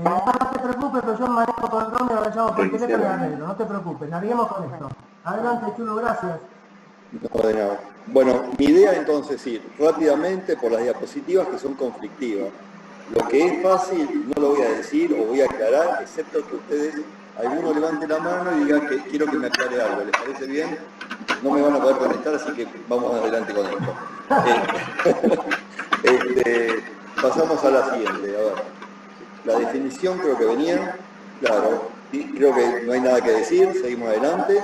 No te preocupes, pero yo manejo todo el dron, me lo llamo por teléfono y arreglo, no te preocupes, naveguemos con esto. Adelante, Chulo, gracias. No, de nada. Bueno, mi idea entonces es ir rápidamente por las diapositivas que son conflictivas. Lo que es fácil no lo voy a decir o voy a aclarar, excepto que ustedes, alguno levante la mano y diga que quiero que me aclare algo. ¿Les parece bien? No me van a poder conectar, así que vamos adelante con esto. Pasamos a la siguiente. A ver, la definición creo que venía, claro, creo que no hay nada que decir, seguimos adelante.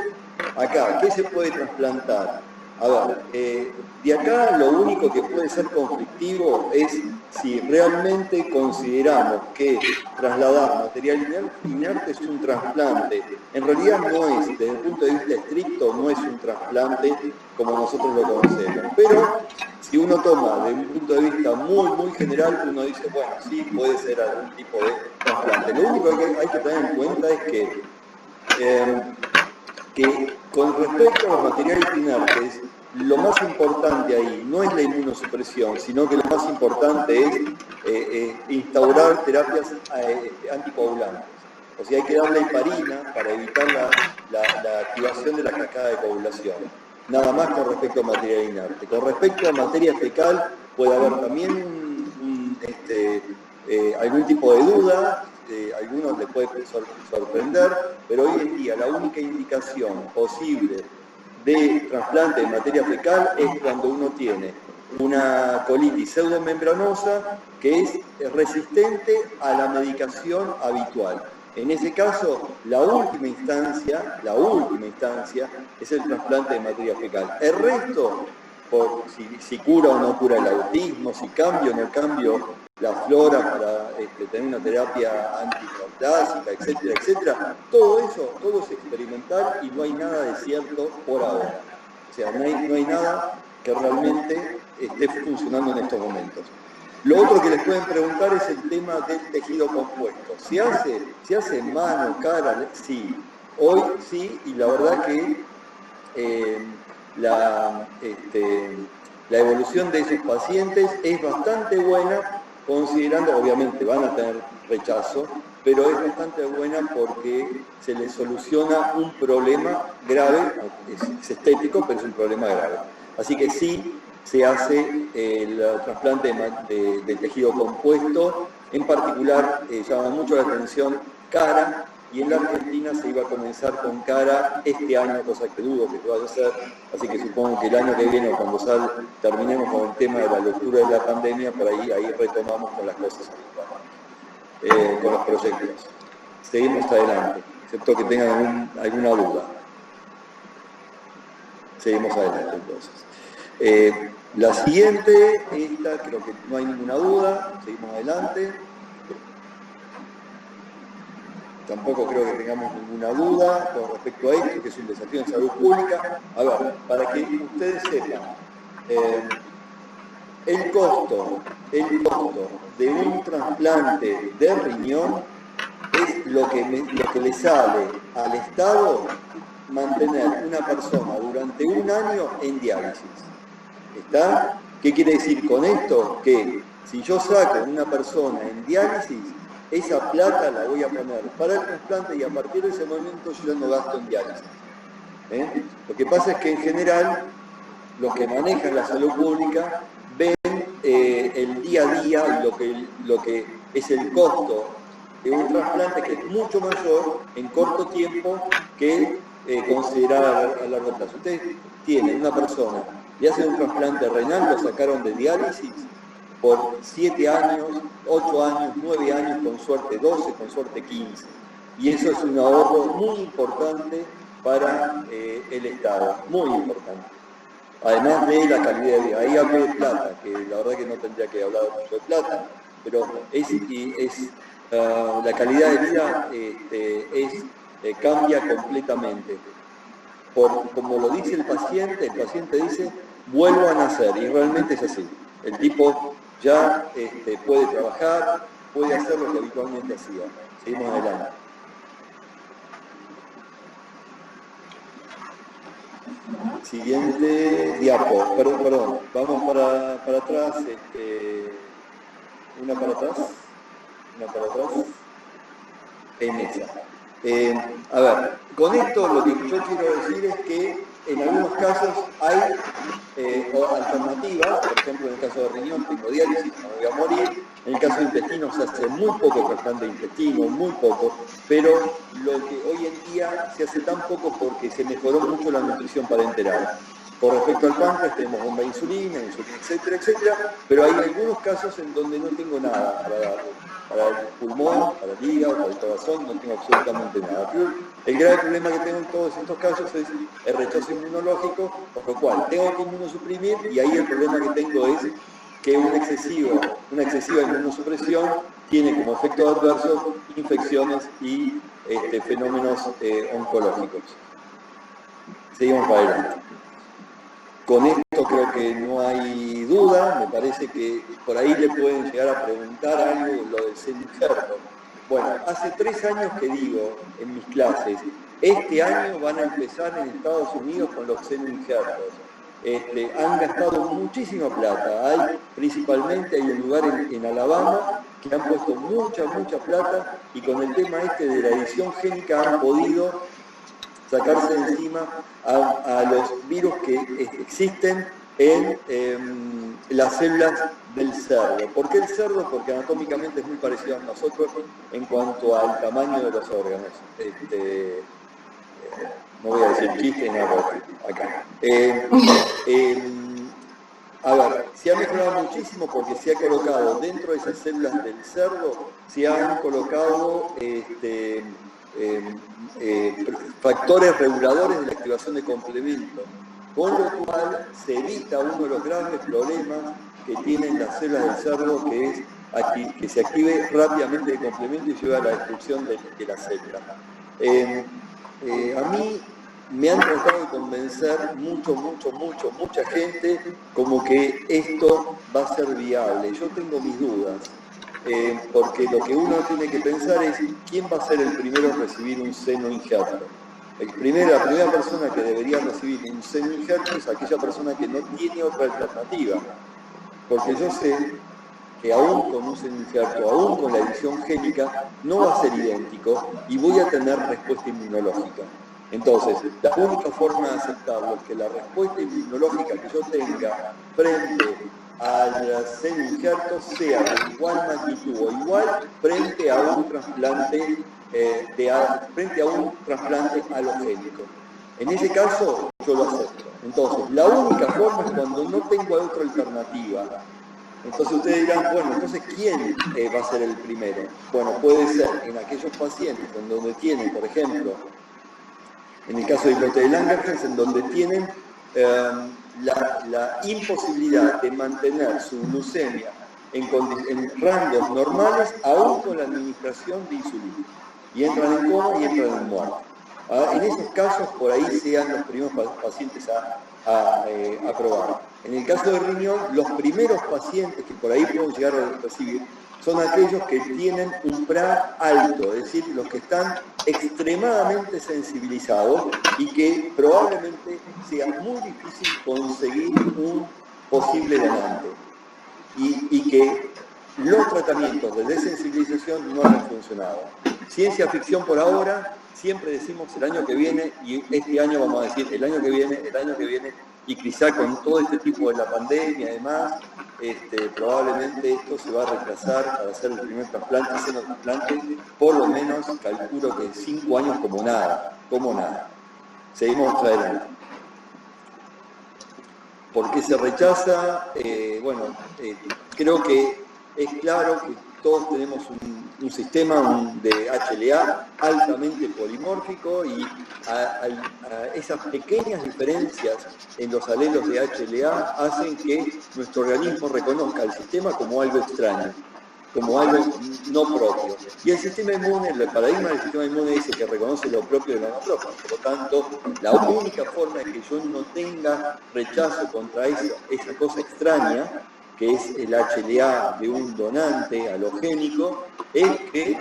Acá, ¿qué se puede trasplantar? A ver, de acá lo único que puede ser conflictivo es si realmente consideramos que trasladar material inerte es un trasplante. En realidad no es, desde el punto de vista estricto, no es un trasplante como nosotros lo conocemos. Pero si uno toma desde un punto de vista muy general, uno dice, bueno, sí, puede ser algún tipo de trasplante. Lo único que hay que tener en cuenta es que con respecto a los materiales inertes, lo más importante ahí no es la inmunosupresión, sino que lo más importante es instaurar terapias anticoagulantes. O sea, hay que darle heparina para evitar la activación de la cascada de coagulación. Nada más con respecto a material inerte. Con respecto a materia fecal, puede haber también algún tipo de duda. Algunos les puede sorprender, pero hoy en día la única indicación posible de trasplante de materia fecal es cuando uno tiene una colitis pseudomembranosa que es resistente a la medicación habitual. En ese caso, la última instancia es el trasplante de materia fecal. El resto, si cura o no cura el autismo, si cambio o no cambio la flora para tener una terapia antiprotásica, etcétera, todo eso, todo es experimental y no hay nada de cierto por ahora. O sea, no hay nada que realmente esté funcionando en estos momentos. Lo otro que les pueden preguntar es el tema del tejido compuesto. ¿Se hace en mano, cara? Sí. Hoy sí, y la verdad que la evolución de esos pacientes es bastante buena, considerando, obviamente van a tener rechazo, pero es bastante buena porque se les soluciona un problema grave, es estético, pero es un problema grave. Así que sí se hace el trasplante de tejido compuesto, en particular llama mucho la atención cara, y en la Argentina se iba a comenzar con cara este año, cosa que dudo que vaya a ser, así que supongo que el año que viene, cuando terminemos con el tema de la lectura de la pandemia, por ahí retomamos con las cosas habituales, con los proyectos. Seguimos adelante, excepto que tengan alguna duda. Seguimos adelante entonces. La siguiente, esta creo que no hay ninguna duda, seguimos adelante. Tampoco creo que tengamos ninguna duda con respecto a esto, que es un desafío en salud pública. A ver, para que ustedes sepan, el costo de un trasplante de riñón es lo que le sale al Estado mantener una persona durante un año en diálisis. ¿Está? ¿Qué quiere decir con esto? Que si yo saco una persona en diálisis, esa plata la voy a poner para el trasplante y a partir de ese momento yo no gasto en diálisis. Lo que pasa es que en general los que manejan la salud pública ven el día a día y lo que es el costo de un trasplante que es mucho mayor en corto tiempo que considerar a largo plazo. Ustedes tienen una persona, le hacen un trasplante renal, lo sacaron de diálisis por 7 años, 8 años, 9 años, con suerte 12, con suerte 15. Y eso es un ahorro muy importante para el Estado, muy importante. Además de la calidad de vida. Ahí hablo de plata, que la verdad que no tendría que hablar mucho de plata, pero la calidad de vida cambia completamente. Como lo dice el paciente dice, vuelvo a nacer, y realmente es así. El tipo ya puede trabajar, puede hacer lo que habitualmente hacía. Seguimos adelante. Siguiente diapo, perdón, vamos para atrás, una para atrás. en esa. A ver, con esto lo que yo quiero decir es que en algunos casos hay alternativas, por ejemplo en el caso de riñón tengo diálisis, no voy a morir, en el caso de intestino se hace muy poco trasplante de intestino, muy poco, pero lo que hoy en día se hace tan poco porque se mejoró mucho la nutrición parenteral. Con respecto al páncreas tenemos bomba de insulina, etcétera, etcétera, pero hay algunos casos en donde no tengo nada para darle. Para el pulmón, para el hígado, para el corazón, no tengo absolutamente nada. Pero el grave problema que tengo en todos estos casos es el rechazo inmunológico, por lo cual tengo que inmunosuprimir y ahí el problema que tengo es que una excesiva inmunosupresión tiene como efecto adverso infecciones y fenómenos oncológicos. Seguimos para adelante. Con esto creo que no hay duda, me parece que por ahí le pueden llegar a preguntar algo, lo del seno injerto. Bueno, hace 3 años que digo en mis clases, este año van a empezar en Estados Unidos con los senos injertos. Han gastado muchísima plata, principalmente hay un lugar en Alabama que han puesto mucha plata y con el tema de la edición génica han podido sacarse de encima a los virus que existen en las células del cerdo. ¿Por qué el cerdo? Porque anatómicamente es muy parecido a nosotros en cuanto al tamaño de los órganos. No voy a decir chiste, nada acá. A ver, se ha mejorado muchísimo porque se ha colocado dentro de esas células del cerdo, se han colocado factores reguladores de la activación de complementos, con lo cual se evita uno de los graves problemas que tienen las células del cerdo, que es que se active rápidamente el complemento y lleve a la destrucción de la célula. A mí me han tratado de convencer mucha gente como que esto va a ser viable. Yo tengo mis dudas. Porque lo que uno tiene que pensar es quién va a ser el primero en recibir un seno injerto. La primera persona que debería recibir un seno injerto es aquella persona que no tiene otra alternativa. Porque yo sé que aún con un seno injerto, aún con la edición génica, no va a ser idéntico y voy a tener respuesta inmunológica. Entonces, la única forma de aceptarlo es que la respuesta inmunológica que yo tenga frente al seno injerto sea de igual magnitud o igual frente a un trasplante halogénico. En ese caso, yo lo acepto. Entonces, la única forma es cuando no tengo otra alternativa. Entonces ustedes dirán, bueno, entonces ¿quién va a ser el primero? Bueno, puede ser en aquellos pacientes en donde tienen, por ejemplo, en el caso de Lotte de Langerhans, en donde tienen la imposibilidad de mantener su glucemia en rangos normales, aún con la administración de insulina. Y entran en coma y entran en muerte. En esos casos, por ahí sean los primeros pacientes a probar. En el caso de riñón, los primeros pacientes que por ahí pueden llegar a recibir son aquellos que tienen un PRA alto, es decir, los que están extremadamente sensibilizados y que probablemente sea muy difícil conseguir un posible donante y que los tratamientos de desensibilización no han funcionado. Ciencia ficción por ahora, siempre decimos el año que viene y este año vamos a decir el año que viene y quizá con todo este tipo de la pandemia y demás, probablemente esto se va a retrasar para hacer el primer trasplante, seno trasplante, por lo menos calculo que 5 años como nada. Seguimos adelante. ¿Por qué se rechaza? Creo que es claro que todos tenemos un sistema de HLA altamente polimórfico y a esas pequeñas diferencias en los alelos de HLA hacen que nuestro organismo reconozca el sistema como algo extraño, como algo no propio. Y el sistema inmune, el paradigma del sistema inmune dice que reconoce lo propio de lo no propio. Por lo tanto, la única forma de que yo no tenga rechazo contra esa cosa extraña, que es el HLA de un donante halogénico, es que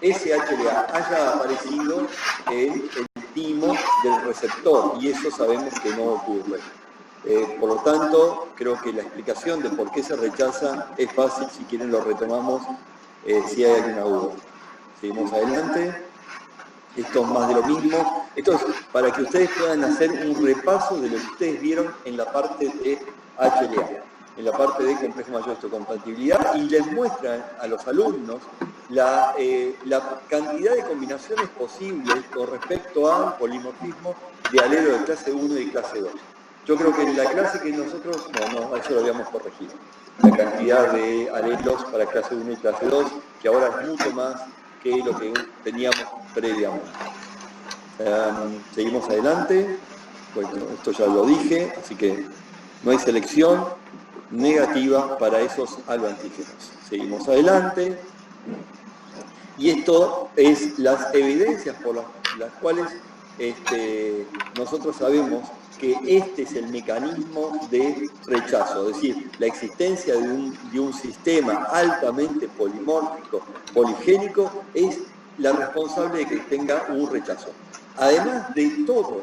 ese HLA haya aparecido en el timo del receptor, y eso sabemos que no ocurre. Por lo tanto, creo que la explicación de por qué se rechaza es fácil, si quieren lo retomamos, si hay alguna duda. Seguimos adelante. Esto es más de lo mismo. Esto es para que ustedes puedan hacer un repaso de lo que ustedes vieron en la parte de HLA, en la parte de complejo mayor de histocompatibilidad, y les muestran a los alumnos la cantidad de combinaciones posibles con respecto al polimorfismo de alelo de clase 1 y clase 2. Yo creo que en la clase que nosotros, no, eso lo habíamos corregido. La cantidad de alelos para clase 1 y clase 2, que ahora es mucho más que lo que teníamos previamente. Seguimos adelante. Bueno, esto ya lo dije, así que no hay selección negativa para esos aloantígenos. Seguimos adelante. Y esto es las evidencias por las cuales nosotros sabemos que este es el mecanismo de rechazo, es decir, la existencia de un sistema altamente polimórfico, poligénico, es la responsable de que tenga un rechazo. Además de todos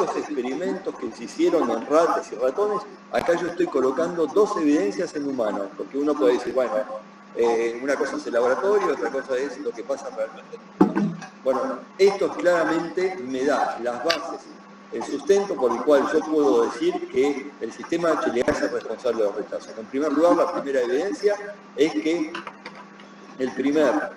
los experimentos que se hicieron en ratas y ratones, acá yo estoy colocando dos evidencias en humanos, porque uno puede decir, bueno, una cosa es el laboratorio, otra cosa es lo que pasa realmente. Bueno, esto claramente me da las bases, el sustento por el cual yo puedo decir que el sistema HLA es el responsable de los rechazos. En primer lugar, la primera evidencia es que el primer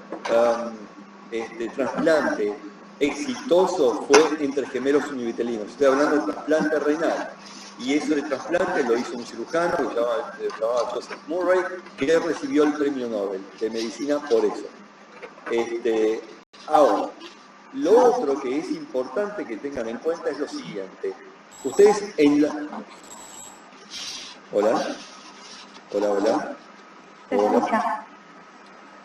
trasplante exitoso fue entre gemelos univitelinos. Estoy hablando de trasplante renal. Y ese trasplante lo hizo un cirujano que se llamaba Joseph Murray, que recibió el premio Nobel de medicina por eso. Ahora, lo otro que es importante que tengan en cuenta es lo siguiente. Ustedes en la... ¿Hola? ¿Hola? Se escucha.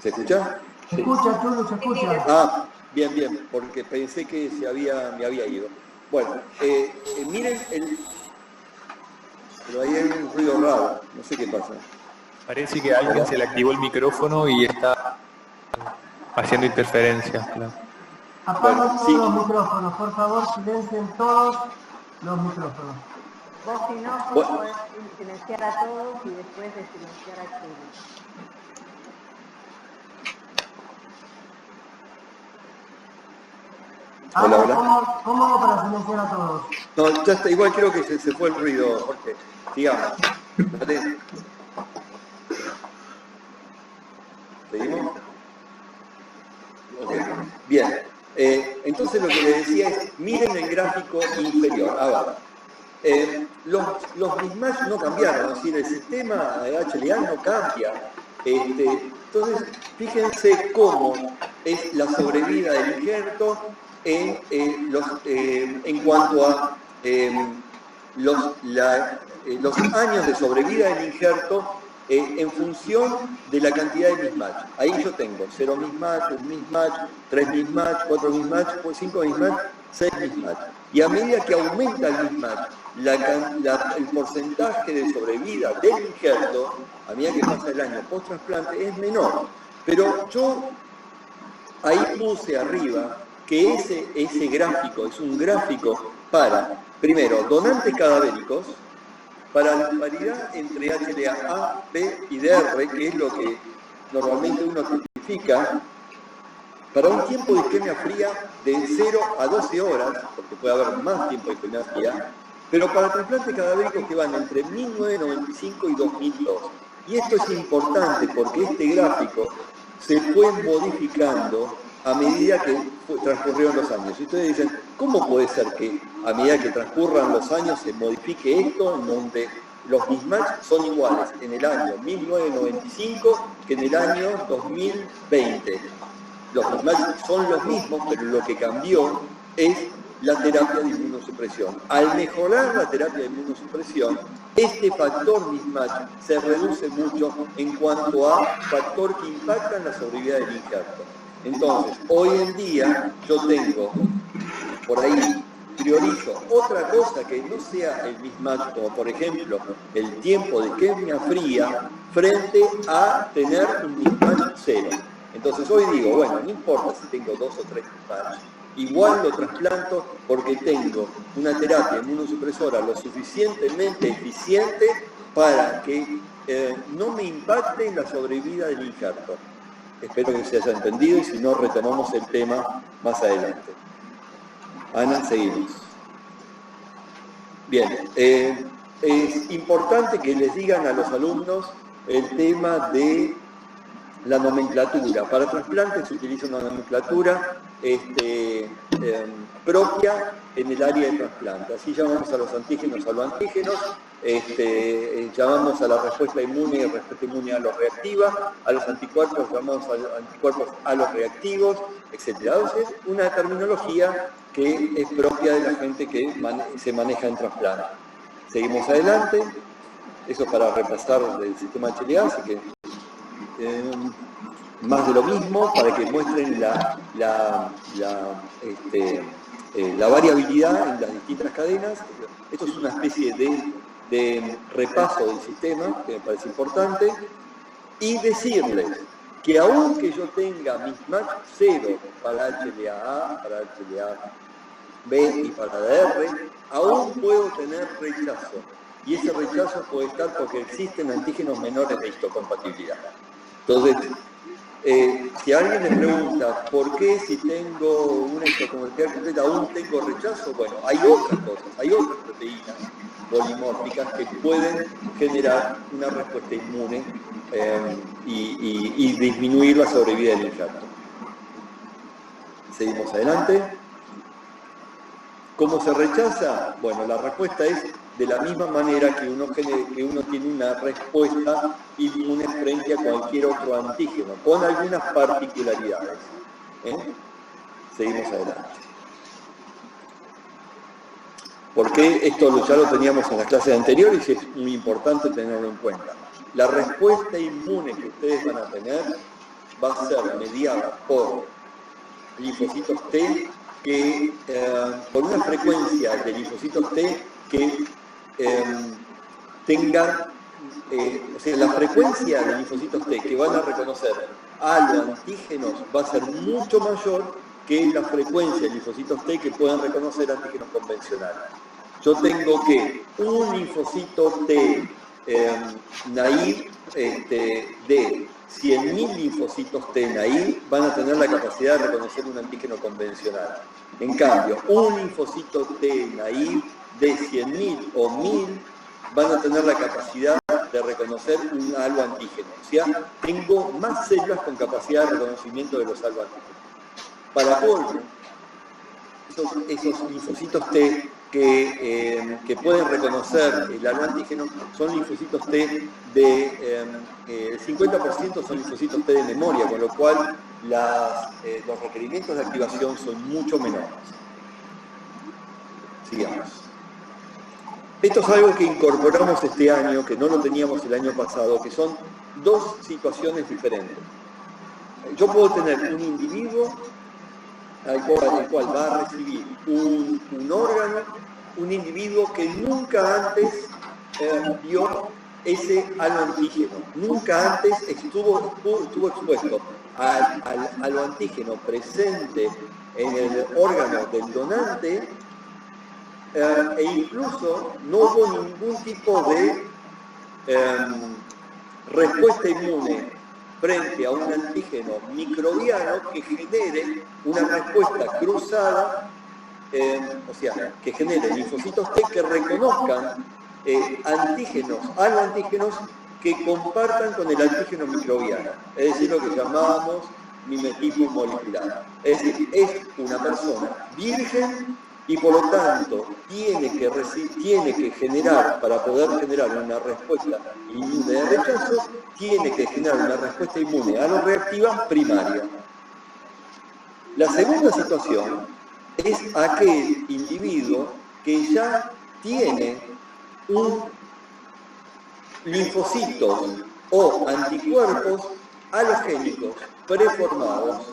¿Se escucha? Se escucha, Chulu, se escucha. Ah, bien, porque pensé que me había ido. Bueno, miren pero ahí hay un ruido raro, no sé qué pasa. Parece que a alguien se le activó el micrófono y está haciendo interferencia. Claro. Apagan Bueno, todos sí. los micrófonos, por favor, silencien todos los micrófonos. Vos si no, Bueno. podés silenciar a todos y después de silenciar a Chile. Hola, hola. ¿Cómo hago para silenciar a todos? No, ya está, igual creo que se fue el ruido, Jorge. Sigamos. ¿Vale? ¿Seguimos? Okay. Bien. Entonces lo que le decía es, miren el gráfico inferior. A ver. Los mismatch no cambiaron, es decir, el sistema de HLA no cambia. Entonces, fíjense cómo es la sobrevida del injerto en cuanto a los años de sobrevida del injerto en función de la cantidad de mismatch. Ahí yo tengo 0 mismatch, 1 mismatch, 3 mismatch, 4 mismatch, 5 mismatch, 6 mismatch. Y a medida que aumenta el mismatch, el porcentaje de sobrevida del injerto, a medida que pasa el año post-trasplante, es menor. Pero yo ahí puse arriba que ese gráfico es un gráfico para, primero, donantes cadavéricos, para la paridad entre HLA-A, B y DR, que es lo que normalmente uno justifica, para un tiempo de isquemia fría de 0 a 12 horas, porque puede haber más tiempo de isquemia fría, pero para trasplantes cadavéricos que van entre 1995 y 2002. Y esto es importante porque este gráfico se fue modificando a medida que transcurrieron los años. Y ustedes dicen, ¿cómo puede ser que a medida que transcurran los años se modifique esto en donde los mismatch son iguales en el año 1995 que en el año 2020? Los mismatch son los mismos, pero lo que cambió es la terapia de inmunosupresión. Al mejorar la terapia de inmunosupresión, este factor mismatch se reduce mucho en cuanto a factor que impacta en la sobrevida del injerto. Entonces, hoy en día yo tengo, por ahí, priorizo otra cosa que no sea el mismatch, como por ejemplo el tiempo de isquemia fría, frente a tener un mismatch 0. Entonces hoy digo, bueno, no importa si tengo 2 o 3 mismatch, igual lo trasplanto porque tengo una terapia inmunosupresora lo suficientemente eficiente para que no me impacte en la sobrevida del injerto. Espero que se haya entendido y si no, retomamos el tema más adelante. Ana, seguimos. Bien, es importante que les digan a los alumnos el tema de la nomenclatura. Para trasplantes se utiliza una nomenclatura propia en el área de trasplante. Así llamamos a los antígenos aloantígenos, llamamos a la respuesta inmune a los reactiva, a los anticuerpos llamamos a anticuerpos aloreactivos, etc. Entonces, una terminología que es propia de la gente que se maneja en trasplante. Seguimos adelante. Eso es para repasar el sistema HLA, así que más de lo mismo para que muestren la variabilidad en las distintas cadenas. Esto es una especie de repaso del sistema que me parece importante, y decirles que aunque yo tenga mismatch 0 para HLA-A, para HLA-B y para DR, aún puedo tener rechazo. Y ese rechazo puede estar porque existen antígenos menores de histocompatibilidad. Entonces, si alguien me pregunta por qué si tengo una histocompatibilidad completa aún tengo rechazo, bueno, hay otras cosas, hay otras proteínas polimórficas que pueden generar una respuesta inmune y disminuir la sobrevida del injerto. Seguimos adelante. ¿Cómo se rechaza? Bueno, la respuesta es de la misma manera que uno tiene una respuesta inmune frente a cualquier otro antígeno, con algunas particularidades. Seguimos adelante. Porque esto ya lo teníamos en las clases anteriores y es muy importante tenerlo en cuenta. La respuesta inmune que ustedes van a tener va a ser mediada por linfocitos T que, por una frecuencia de linfocitos T que tengan, o sea, la frecuencia de linfocitos T que van a reconocer a los antígenos va a ser mucho mayor que la frecuencia de linfocitos T que puedan reconocer antígenos convencionales. Yo tengo que un linfocito T naive de 100.000 linfocitos T naive van a tener la capacidad de reconocer un antígeno convencional. En cambio, un linfocito T naive de 100.000 o 1.000 van a tener la capacidad de reconocer un aloantígeno. O sea, tengo más células con capacidad de reconocimiento de los aloantígenos. Para colmo, esos linfocitos T que pueden reconocer el aloantígeno son linfocitos T el 50% son linfocitos T de memoria, con lo cual los requerimientos de activación son mucho menores. Sigamos. Esto es algo que incorporamos este año, que no lo teníamos el año pasado, que son dos situaciones diferentes. Yo puedo tener un individuo al cual va a recibir un órgano, un individuo que nunca antes vio ese aloantígeno, nunca antes estuvo expuesto al aloantígeno presente en el órgano del donante, e incluso no hubo ningún tipo de respuesta inmune frente a un antígeno microbiano que genere una respuesta cruzada, o sea, que genere linfocitos T que reconozcan aloantígenos que compartan con el antígeno microbiano, es decir, lo que llamamos mimetismo molecular. Es decir, es una persona virgen y por lo tanto tiene que generar, para poder generar una respuesta inmune de rechazo, tiene que generar una respuesta inmune aloreactiva primaria. La segunda situación es aquel individuo que ya tiene un linfocitos o anticuerpos halogénicos preformados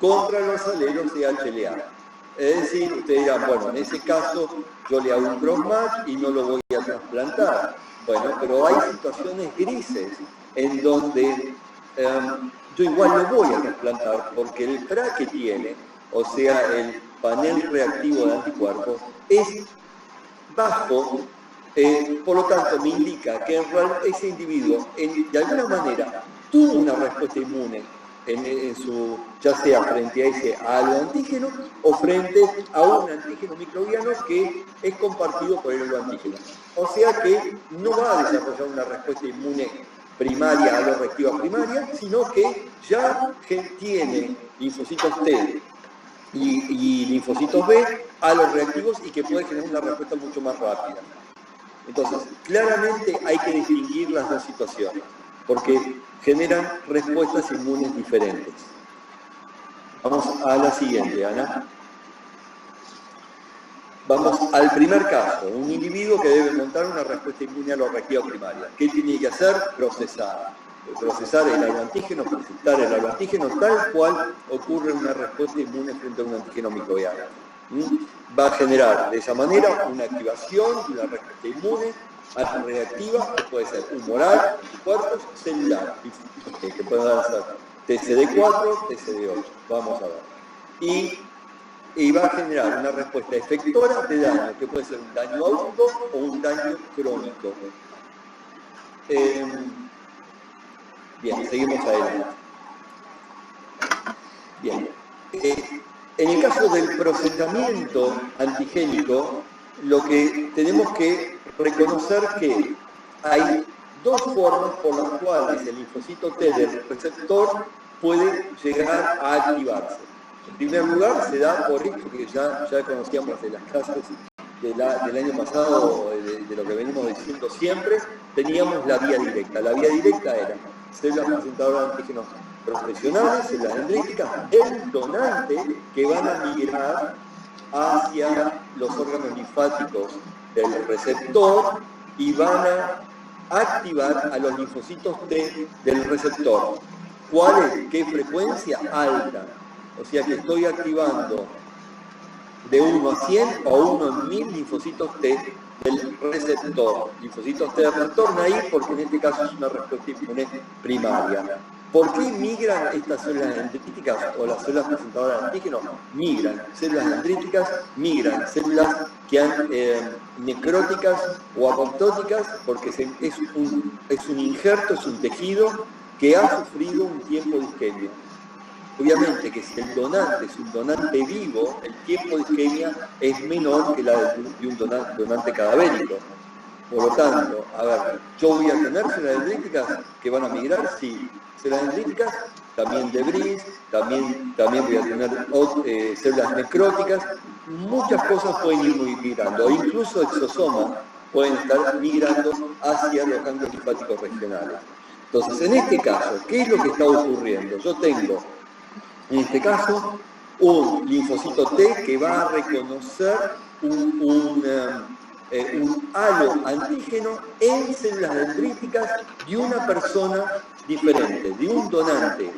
contra los alelos de HLA. Es decir, ustedes dirán, bueno, en ese caso yo le hago un crossmatch y no lo voy a trasplantar. Bueno, pero hay situaciones grises en donde yo igual lo voy a trasplantar porque el PRA que tiene, o sea, el panel reactivo de anticuerpos, es bajo, por lo tanto me indica que ese individuo de alguna manera tuvo una respuesta inmune ya sea frente a ese haloantígeno o frente a un antígeno microbiano que es compartido por el haloantígeno. O sea que no va a desarrollar una respuesta inmune primaria, aloreactiva primaria, sino que ya tiene linfocitos T y linfocitos B aloreactivos y que puede generar una respuesta mucho más rápida. Entonces, claramente hay que distinguir las dos situaciones, porque generan respuestas inmunes diferentes. Vamos a la siguiente, Ana. Vamos al primer caso, un individuo que debe montar una respuesta inmune aloreactiva primaria. ¿Qué tiene que hacer? Procesar. Procesar el haloantígeno, presentar el haloantígeno tal cual ocurre una respuesta inmune frente a un antígeno microbiano. Va a generar de esa manera una activación de la respuesta inmune reactiva, que puede ser humoral, anticuerpos, celular, que pueden ser TCD4, TCD8. Vamos a ver. Y va a generar una respuesta efectora de daño, que puede ser un daño agudo o un daño crónico. Bien, seguimos adelante. Bien. En el caso del procesamiento antigénico, lo que tenemos que reconocer que hay dos formas por las cuales el linfocito T del receptor puede llegar a activarse. En primer lugar, se da por esto que ya conocíamos de las clases del año pasado, de lo que venimos diciendo siempre, teníamos la vía directa. La vía directa era células presentadoras de antígenos profesionales, células dendríticas del donante que van a migrar hacia los órganos linfáticos del receptor y van a activar a los linfocitos T del receptor. ¿Cuál es? ¿Qué frecuencia? Alta. O sea que estoy activando de 1 a 100 o 1 en 1000 linfocitos T del receptor. Linfocitos T del receptor, ahí porque en este caso es una respuesta inmune primaria. ¿Por qué migran estas células dendríticas o las células presentadoras de antígenos? Migran células dendríticas, migran células que han necróticas o apoptóticas, porque es un injerto, es un tejido que ha sufrido un tiempo de isquemia. Obviamente que si el donante es un donante vivo, el tiempo de isquemia es menor que la de un donante cadavérico. Por lo tanto, a ver, yo voy a tener células dendríticas que van a migrar, sí. Células dendríticas, también debris, también voy a tener células necróticas, muchas cosas pueden ir migrando, incluso exosomas pueden estar migrando hacia los ganglios linfáticos regionales. Entonces, en este caso, ¿qué es lo que está ocurriendo? Yo tengo, en este caso, un linfocito T que va a reconocer un haloantígeno en células dendríticas de una persona diferente, de un donante.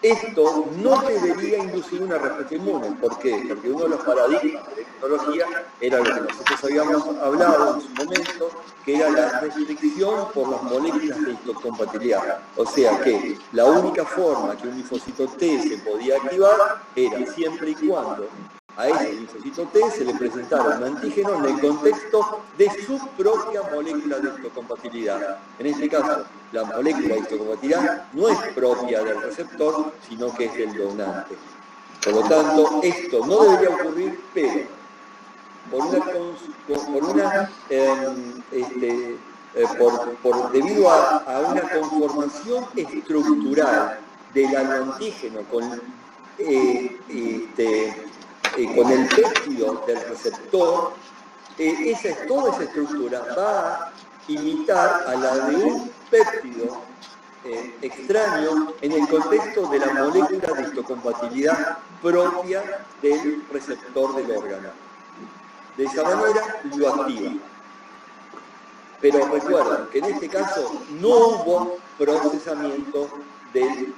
Esto no debería inducir una respuesta inmune. ¿Por qué? Porque uno de los paradigmas de la inmunología era lo que nosotros habíamos hablado en su momento, que era la restricción por las moléculas de histocompatibilidad. O sea que la única forma que un linfocito T se podía activar era siempre y cuando a ese linfocito T se le presentara un antígeno en el contexto de su propia molécula de histocompatibilidad. En este caso, la molécula de histocompatibilidad no es propia del receptor, sino que es del donante. Por lo tanto, esto no debería ocurrir, pero debido a una conformación estructural del haloantígeno con el péptido del receptor, toda esa estructura va a imitar a la de un péptido extraño en el contexto de la molécula de histocompatibilidad propia del receptor del órgano. De esa manera lo activa. Pero recuerden que en este caso no hubo procesamiento del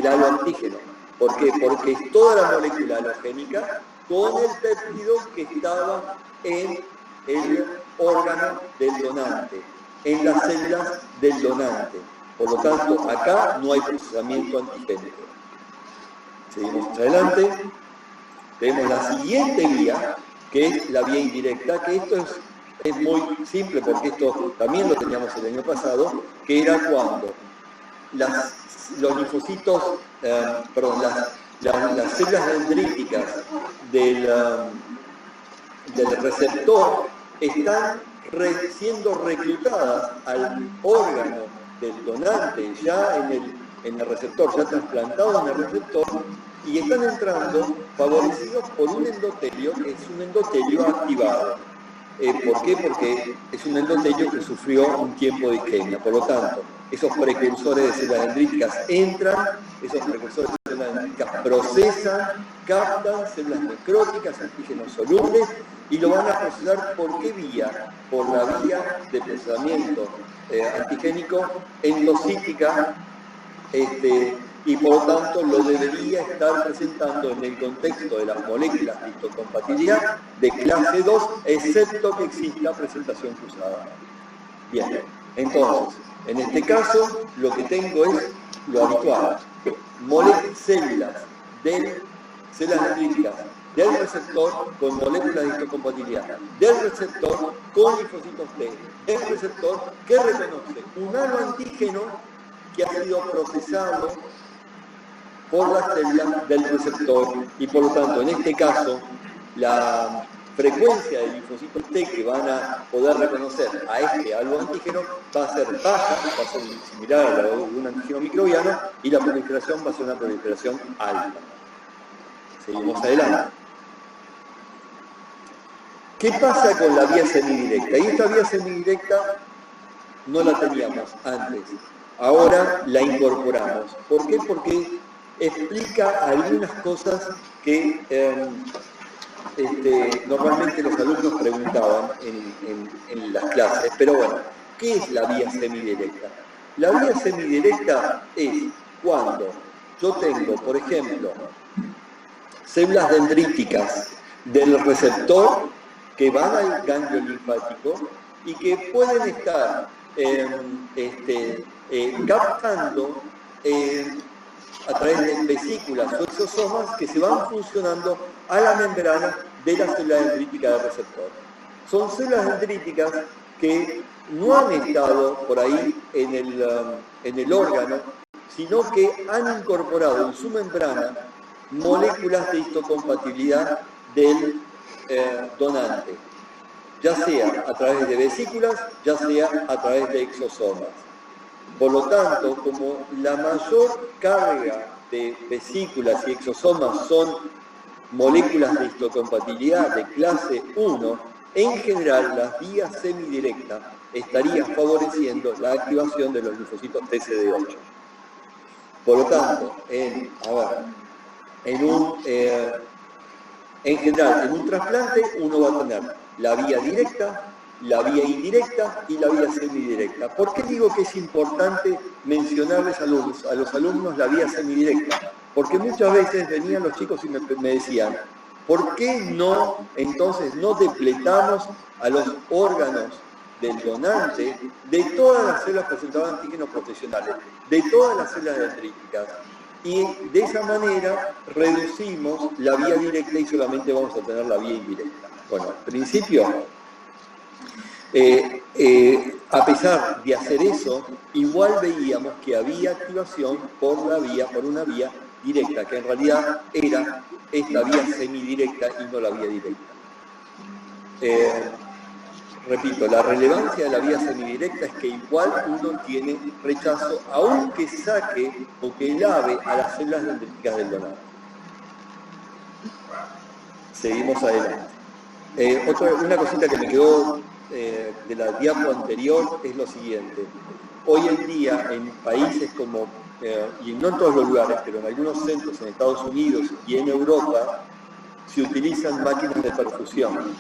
haloantígeno. ¿Por qué? Porque es toda la molécula halogénica con el péptido que estaba en el órgano del donante, en las células del donante. Por lo tanto, acá no hay procesamiento antigénico. Seguimos adelante. Tenemos la siguiente vía, que es la vía indirecta, que esto es muy simple, porque esto también lo teníamos el año pasado, que era cuando los linfocitos, las células dendríticas del receptor están siendo reclutadas al órgano del donante, ya en el receptor, ya trasplantado en el receptor, y están entrando favorecidos por un endotelio que es un endotelio activado. ¿Por qué? Porque es un endotelio que sufrió un tiempo de isquemia. Por lo tanto, esos precursores de células dendríticas entran, esos precursores de células dendríticas procesan, captan células necróticas, antígenos solubles, y lo van a procesar ¿por qué vía? Por la vía de procesamiento antigénico endocítica, y por lo tanto lo debería estar presentando en el contexto de las moléculas de histocompatibilidad de clase 2, excepto que exista presentación cruzada. Bien, entonces, en este caso, lo que tengo es lo habitual. Células dendríticas del receptor con moléculas de histocompatibilidad, del receptor con linfocitos T, del receptor que reconoce un haloantígeno que ha sido procesado por las células del receptor, y por lo tanto, en este caso, la frecuencia de linfocitos T que van a poder reconocer a este haloantígeno va a ser baja, va a ser similar a la de un antígeno microbiano, y la proliferación va a ser una proliferación alta. Seguimos adelante. ¿Qué pasa con la vía semidirecta? Y esta vía semidirecta no la teníamos antes. Ahora la incorporamos. ¿Por qué? Porque explica algunas cosas que normalmente los alumnos preguntaban en las clases. Pero bueno, ¿qué es la vía semidirecta? La vía semidirecta es cuando yo tengo, por ejemplo, células dendríticas del receptor que van al ganglio linfático y que pueden estar captando a través de vesículas o exosomas que se van funcionando a la membrana de la célula dendrítica del receptor. Son células dendríticas que no han estado por ahí en el órgano, sino que han incorporado en su membrana moléculas de histocompatibilidad del donante, ya sea a través de vesículas, ya sea a través de exosomas. Por lo tanto, como la mayor carga de vesículas y exosomas son moléculas de histocompatibilidad de clase 1, en general la vía semidirecta estaría favoreciendo la activación de los linfocitos TCD8. Por lo tanto, en general, en un trasplante uno va a tener la vía directa, la vía indirecta y la vía semidirecta. ¿Por qué digo que es importante mencionarles a los alumnos la vía semidirecta? Porque muchas veces venían los chicos y me decían, ¿por qué no, entonces, no depletamos a los órganos del donante de todas las células presentadas antígenos profesionales, de todas las células dendríticas? Y de esa manera reducimos la vía directa y solamente vamos a tener la vía indirecta. Bueno, al principio, a pesar de hacer eso, igual veíamos que había activación por una vía directa, que en realidad era esta vía semidirecta y no la vía directa. Repito, la relevancia de la vía semidirecta es que igual uno tiene rechazo, aunque saque o que lave a las células dendríticas del donante. Seguimos adelante. Una cosita que me quedó de la diapo anterior es lo siguiente. Hoy en día en países como, y no en todos los lugares, pero en algunos centros en Estados Unidos y en Europa, se utilizan máquinas de perfusión,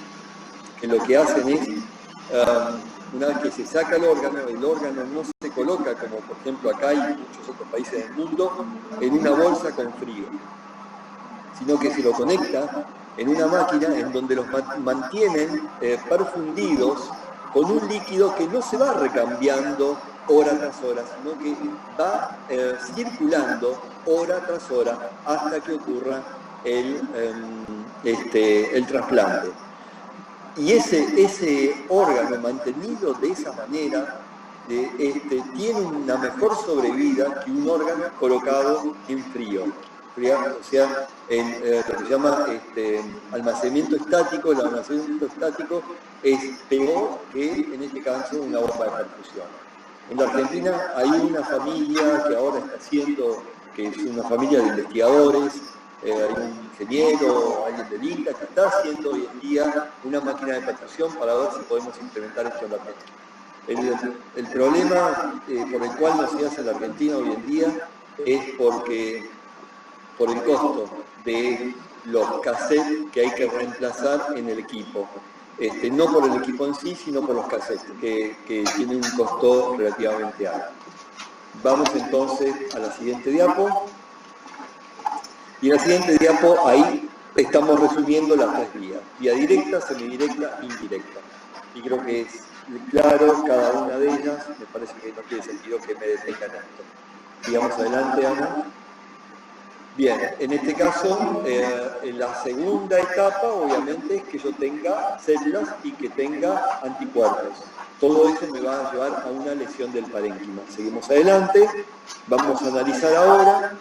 que lo que hacen es, una vez que se saca el órgano no se coloca, como por ejemplo acá y en muchos otros países del mundo, en una bolsa con frío, sino que se lo conecta en una máquina en donde los mantienen perfundidos con un líquido que no se va recambiando hora tras hora, sino que va circulando hora tras hora hasta que ocurra el trasplante. Y ese órgano mantenido de esa manera tiene una mejor sobrevida que un órgano colocado en frío. O sea, en lo que se llama almacenamiento estático. El almacenamiento estático es peor que, en este caso, una bomba de perfusión. En la Argentina hay una familia que ahora está haciendo, que es una familia de investigadores, hay un ingeniero, alguien del INTA, que está haciendo hoy en día una máquina de perfusión para ver si podemos implementar esto en la Argentina. El problema por el cual no se hace en la Argentina hoy en día es porque por el costo de los cassettes que hay que reemplazar en el equipo. No por el equipo en sí, sino por los cassettes, que tienen un costo relativamente alto. Vamos entonces a la siguiente diapo. Y en la siguiente diapo, ahí estamos resumiendo las tres vías. Vía directa, semidirecta, indirecta. Y creo que es claro cada una de ellas. Me parece que no tiene sentido que me detengan esto. Sigamos adelante, Ana. Bien, en este caso, en la segunda etapa, obviamente, es que yo tenga células y que tenga anticuerpos. Todo eso me va a llevar a una lesión del parénquima. Seguimos adelante. Vamos a analizar ahora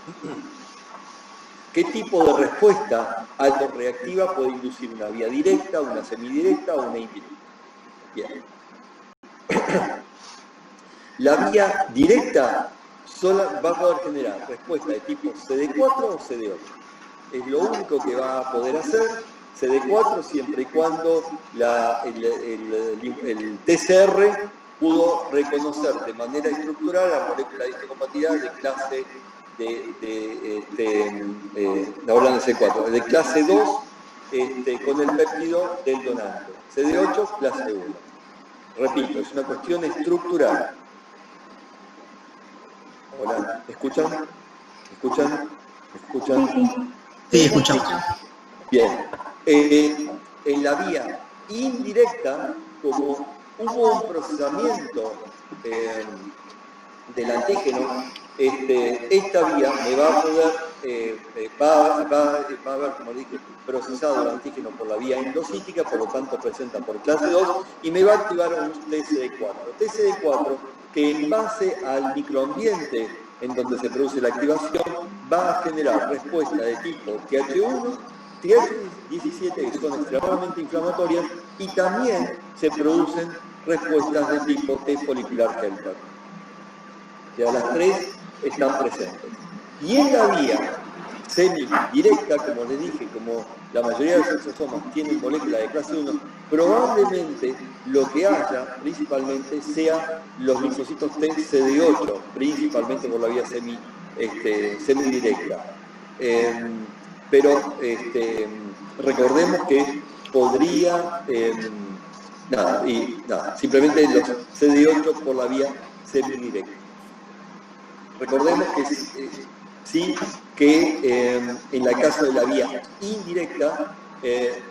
qué tipo de respuesta altorreactiva puede inducir una vía directa, una semidirecta o una indirecta. Bien. La vía directa sola va a poder generar respuesta de tipo CD4 o CD8. Es lo único que va a poder hacer CD4 siempre y cuando el TCR pudo reconocer de manera estructural la molécula de histocompatibilidad de clase hablando de C4, de clase 2 con el péptido del donante. CD8, clase 1. Repito, es una cuestión estructural. Hola, ¿escuchan? ¿Escuchan? ¿Escuchan? Sí, escuchamos. Bien. En la vía indirecta, como hubo un procesamiento del antígeno, esta vía me va a poder, va a haber, como dije, procesado el antígeno por la vía endocítica, por lo tanto presenta por clase 2, y me va a activar un TCD4. TCD4 que en base al microambiente en donde se produce la activación va a generar respuesta de tipo TH1, TH17, que son extremadamente inflamatorias, y también se producen respuestas de tipo T folicular helper. O sea, las tres están presentes. Y en la vía semidirecta, como les dije, como la mayoría de los exosomas tienen moléculas de clase 1, probablemente lo que haya principalmente sea los linfocitos T CD8, principalmente por la vía semidirecta. Pero recordemos que podría, simplemente los CD8 por la vía semidirecta. Recordemos que sí, que en el caso de la vía indirecta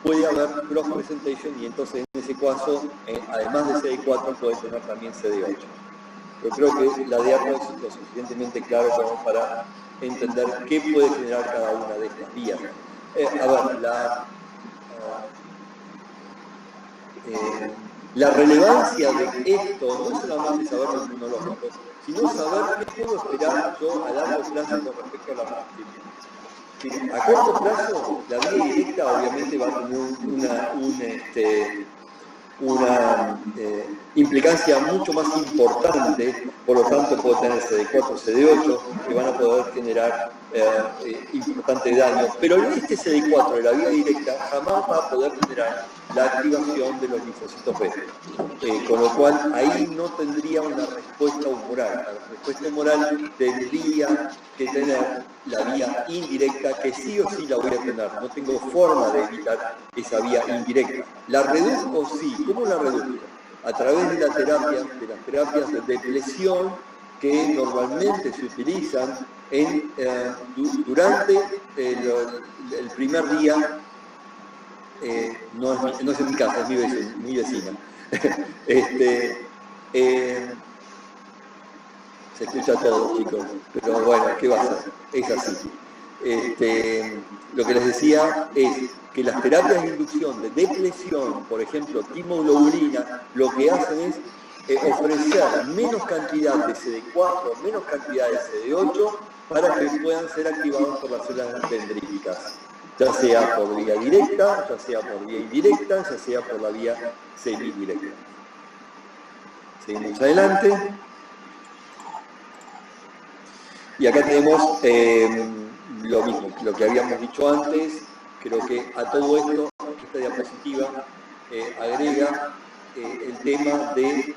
puede haber cross presentation, y entonces en ese caso, además de CD4, puede tener también CD8. Yo creo que la diapo es lo suficientemente claro como para entender qué puede generar cada una de estas vías. La relevancia de esto no es solamente saber los inmunológicos, sino saber qué puedo esperar yo a largo plazo con respecto a la bacteria. A corto plazo, la vía directa obviamente va a tener una implicancia mucho más importante, por lo tanto puedo tener CD4, CD8, que van a poder generar importante daño, pero este CD4 de la vía directa jamás va a poder generar la activación de los linfocitos B, con lo cual ahí no tendría una respuesta humoral. La respuesta humoral tendría que tener la vía indirecta, que sí o sí la voy a tener, no tengo forma de evitar esa vía indirecta. ¿La reduzco? Sí. ¿Cómo la reduzco? A través de las terapias de depresión que normalmente se utilizan durante el primer día. No es en mi casa, es mi vecina. Se escucha todo, chicos, pero bueno, ¿qué va a hacer? Es así. Lo que les decía es que las terapias de inducción de depresión, por ejemplo, timoglobulina, lo que hacen es ofrecer menos cantidad de CD4, menos cantidad de CD8 para que puedan ser activados por las células dendríticas, ya sea por vía directa, ya sea por vía indirecta, ya sea por la vía semidirecta. Seguimos adelante. Y acá tenemos lo mismo, lo que habíamos dicho antes. Creo que a todo esto, esta diapositiva agrega el tema de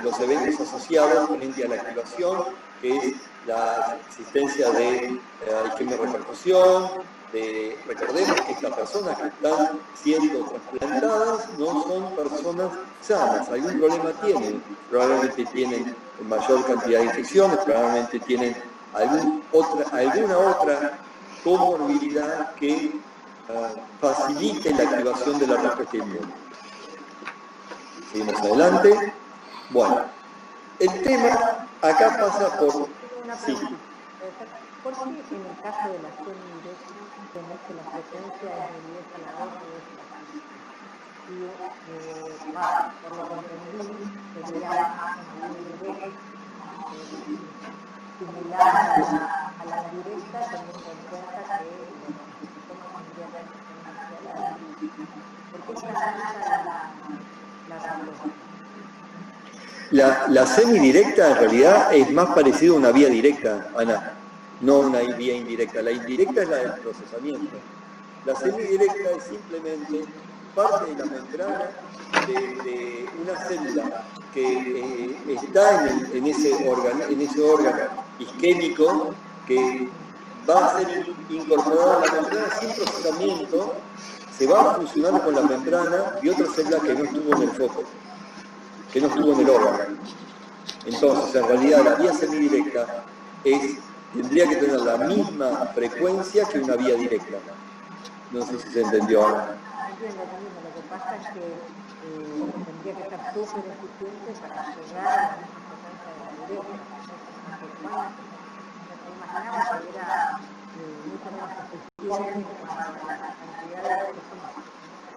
los eventos asociados frente a la activación, que es la existencia de isquemia repercusión. Recordemos que estas personas que están siendo trasplantadas no son personas sanas, algún problema tienen, probablemente tienen mayor cantidad de infecciones, probablemente tienen alguna otra comorbilidad que facilite la activación de la respuesta inmune. Seguimos adelante. Bueno, el tema acá pasa por... Sí. ¿Por qué en el caso de la semidirecta tenés que la frecuencia es de 10 a la 8 o es la 5? Y por lo que entendí, sería más una indirecta, similar a la indirecta, teniendo en cuenta que los sistemas mundiales ¿por qué se analiza la razón? La semidirecta en realidad es más parecido a una vía directa, Ana, no una vía indirecta. La indirecta es la del procesamiento. La semidirecta es simplemente parte de la membrana de una célula que está en ese órgano isquémico que va a ser incorporado a la membrana sin procesamiento, se va a fusionar con la membrana de otra célula que no estuvo en el foco, que no estuvo en el órgano. Entonces, en realidad, la vía semidirecta tendría que tener la misma frecuencia que una vía directa. No sé si se entendió ahora. Entiendo, lo que pasa es que tendría que estar súper eficiente para llegar a la misma frecuencia de la directa. Me imaginaba que era mucho menos eficiente para la cantidad de personas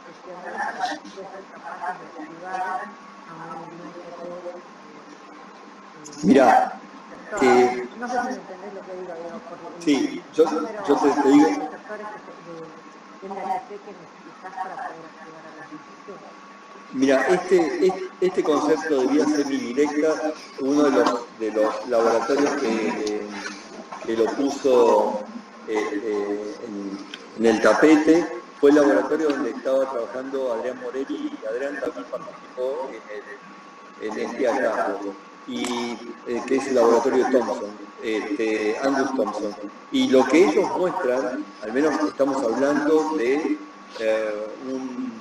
profesionales para ser capaces de activar a un límite. Mira, no sé si me entendés lo que digo, sí, yo te digo. Mira, este concepto de vía semidirecta, uno de los laboratorios que lo puso en el tapete fue el laboratorio donde estaba trabajando Adrián Morelli, y Adrián también participó en este hallazgo, y que es el laboratorio Thompson, Andrew Thompson. Y lo que ellos muestran, al menos estamos hablando de un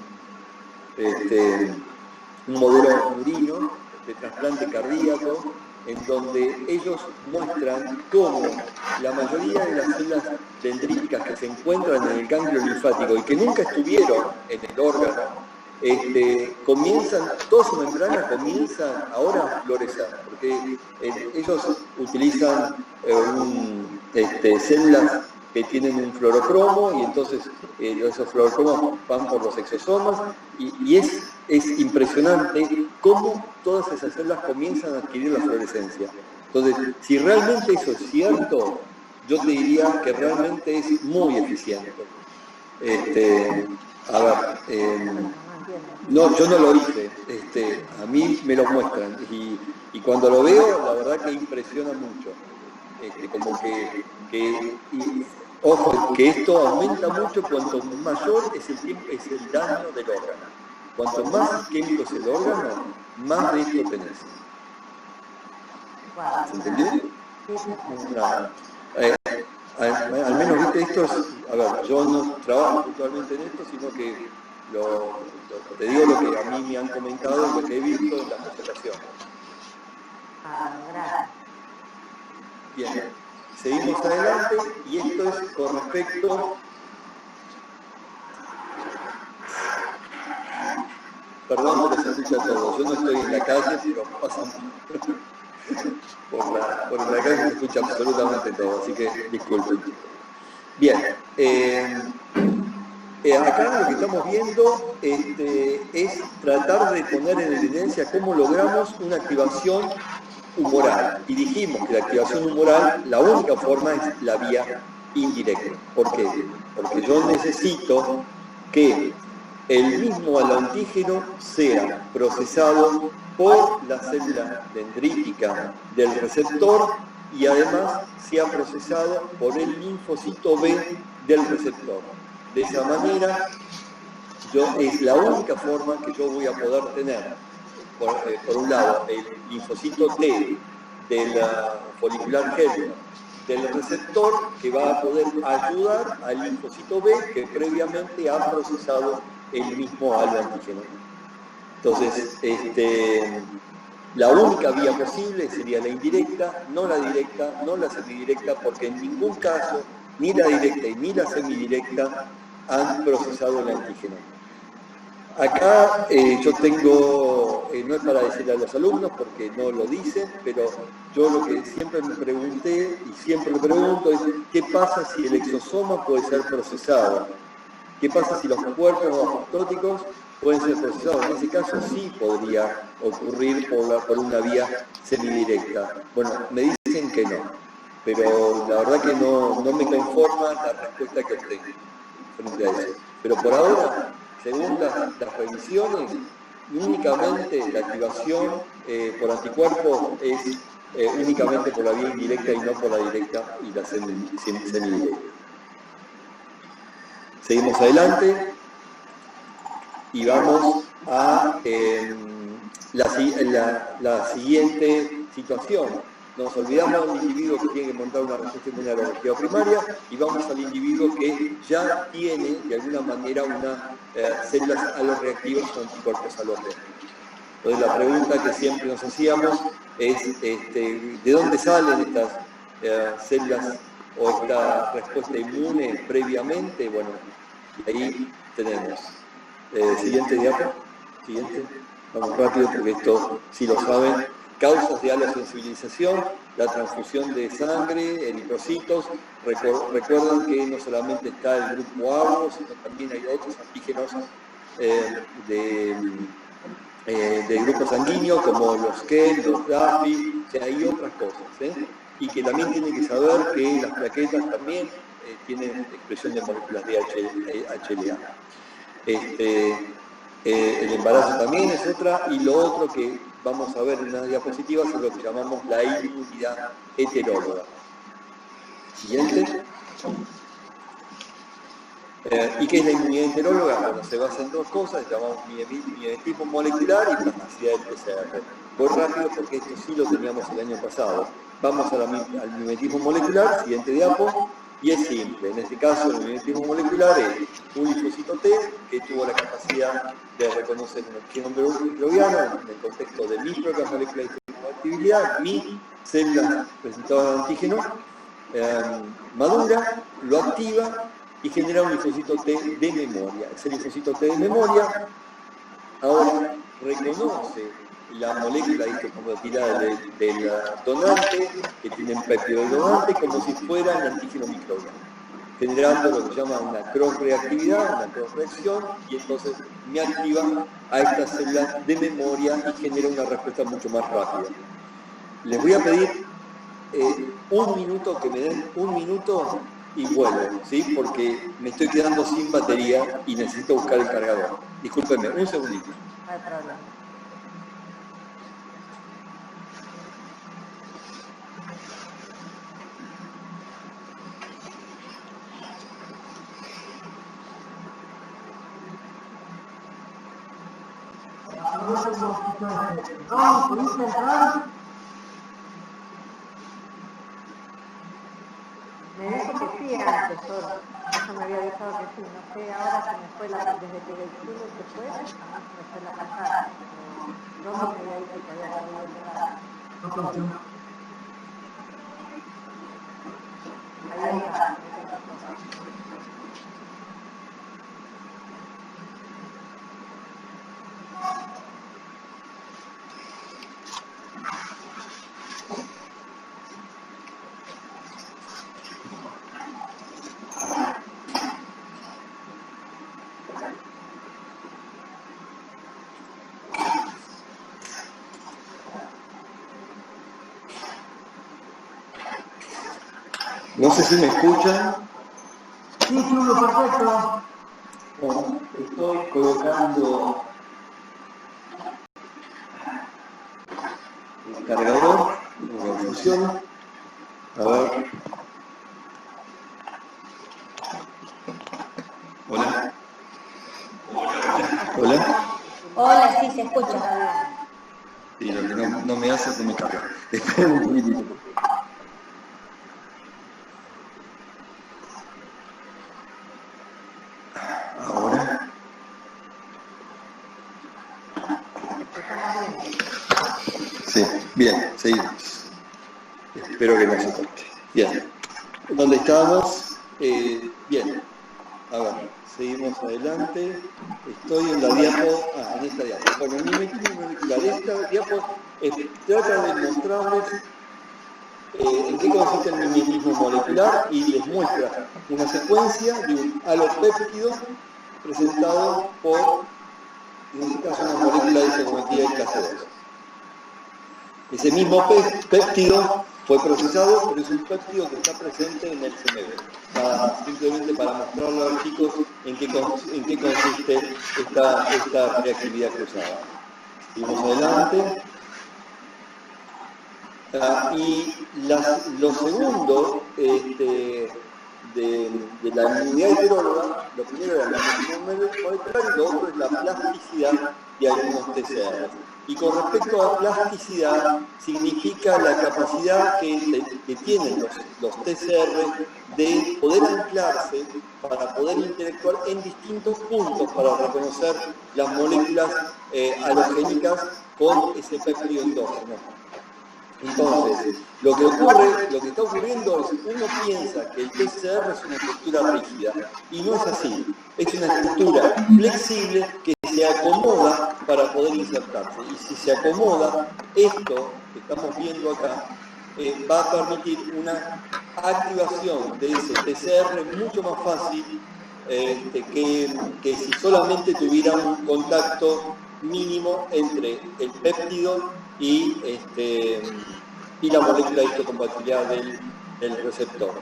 modelo murino de trasplante cardíaco, en donde ellos muestran cómo la mayoría de las células dendríticas que se encuentran en el ganglio linfático y que nunca estuvieron en el órgano, toda su membrana comienzan ahora a florecer, porque ellos utilizan células que tienen un fluorocromo, y entonces esos fluorocromos van por los exosomas, y es impresionante cómo todas esas células comienzan a adquirir la fluorescencia. Entonces, si realmente eso es cierto, yo te diría que realmente es muy eficiente. No, yo no lo hice, a mí me lo muestran, y cuando lo veo, la verdad que impresiona mucho. Ojo, que esto aumenta mucho cuanto mayor es el daño del órgano. Cuanto más isquémico es el órgano, más de esto tenés. ¿Se entendió? Nada. Al menos, viste, esto es, a ver, yo no trabajo puntualmente en esto, sino que te digo lo que a mí me han comentado y lo que he visto en las presentaciones. Bien, seguimos adelante, y esto es con respecto... Perdón, pero se escucha todo. Yo no estoy en la calle, pero pasan por la calle se escucha absolutamente todo, así que disculpen. Bien, Acá lo que estamos viendo es tratar de poner en evidencia cómo logramos una activación humoral. Y dijimos que la activación humoral, la única forma es la vía indirecta. ¿Por qué? Porque yo necesito que el mismo haloantígeno sea procesado por la célula dendrítica del receptor y además sea procesado por el linfocito B del receptor. De esa manera, es la única forma que yo voy a poder tener, por un lado, el linfocito T del folicular helper del receptor, que va a poder ayudar al linfocito B que previamente ha procesado el mismo haloantígeno. Entonces, la única vía posible sería la indirecta, no la directa, no la semidirecta, porque en ningún caso, ni la directa ni la semidirecta han procesado el antígeno. Acá yo tengo, no es para decirle a los alumnos porque no lo dicen, pero yo lo que siempre me pregunté y siempre me pregunto es ¿qué pasa si el exosoma puede ser procesado? ¿Qué pasa si los cuerpos apoptóticos pueden ser procesados? En ese caso sí podría ocurrir por una vía semidirecta. Bueno, me dicen que no, pero la verdad que no me conforma la respuesta que obtengo frente a eso. Pero por ahora, según las revisiones, únicamente la activación por anticuerpos es únicamente por la vía indirecta y no por la directa y la semidirecta. Seguimos adelante y vamos a la siguiente situación. Nos olvidamos del individuo que tiene que montar una respuesta inmunológica primaria y vamos al individuo que ya tiene, de alguna manera, unas células aloreactivas o anticuerpos aloreactivos. Entonces, la pregunta que siempre nos hacíamos es, ¿de dónde salen estas células o esta respuesta inmune previamente? Bueno, ahí tenemos. Siguiente diapo. Siguiente. Vamos rápido porque esto, si lo saben. Causas de alosensibilización, la transfusión de sangre, eritrocitos. Recuerden que no solamente está el grupo ABO, sino también hay otros antígenos de grupo sanguíneo, como los KEL, los DAFI, o sea, hay otras cosas. Y que también tienen que saber que las plaquetas también tienen expresión de moléculas de HLA. El embarazo también es otra, y lo otro que vamos a ver en las diapositivas es lo que llamamos la inmunidad heteróloga. Siguiente. ¿Y qué es la inmunidad heteróloga? Bueno, se basa en dos cosas, llamamos mimetismo molecular y plasticidad del PCR. Voy rápido porque esto sí lo teníamos el año pasado. Vamos al mimetismo molecular, siguiente diapo, y es simple. En este caso, el mimetismo molecular es un linfocito T que tuvo la capacidad de reconocer un antígeno microbiano en el contexto de mi propia molécula de actividad, mi célula presentada de antígeno, madura, lo activa y genera un linfocito T de memoria. Ese linfocito T de memoria ahora reconoce la molécula como tirada del donante, que tiene un péptido del donante, como si fuera un antígeno microbiano, generando lo que se llama una cross-reactividad, una cross-reacción, y entonces me activa a estas células de memoria y genera una respuesta mucho más rápida. Les voy a pedir un minuto, que me den un minuto y vuelvo, ¿sí? Porque me estoy quedando sin batería y necesito buscar el cargador. Discúlpenme, un segundito. No hay problema. ¿Pudiste entrar? Me dijo que sí antes, solo. Eso me había avisado que sí. No sé, ahora se me fue desde que el club se fue, a mí se me fue la pasada. Yo no me había dicho que había podido entrar. No funciona. Ahí está. No sé si me escuchan. Sí, Chulo, perfecto. Bueno, estoy colocando el cargador, no funciona. A ver. Hola. Hola. Hola, sí, se escucha. Sí, lo que no me hace es que me carga. Esperen un poquitito. Ahora. Sí, bien, seguimos. Espero que no se corte. Bien. ¿Dónde estábamos? Bien. A ver, seguimos adelante. Estoy en la diapo. En esta diapo. Bueno, el mimetismo molecular. Esta diapo trata de mostrarles en qué consiste el mimetismo molecular y les muestra una secuencia de un halopéptido presentado por, en este caso, una molécula de isocometría de clase 2. Ese mismo péptido fue procesado, pero es un péptido que está presente en el CMB. Simplemente para mostrarle a los chicos en qué consiste esta reactividad cruzada. Seguimos adelante. Y lo segundo de la unidad heteróloga, lo primero era la mimetismo molecular y lo otro es la plasticidad de algunos TCR. Y con respecto a plasticidad, significa la capacidad que tienen los TCR de poder anclarse para poder interactuar en distintos puntos para reconocer las moléculas halogénicas con ese péptido endógeno. Entonces, lo que está ocurriendo es que uno piensa que el TCR es una estructura rígida, y no es así. Es una estructura flexible que se acomoda para poder insertarse. Y si se acomoda, esto que estamos viendo acá va a permitir una activación de ese TCR mucho más fácil que si solamente tuviera un contacto mínimo entre el péptido y la molécula de histocompatibilidad del receptor.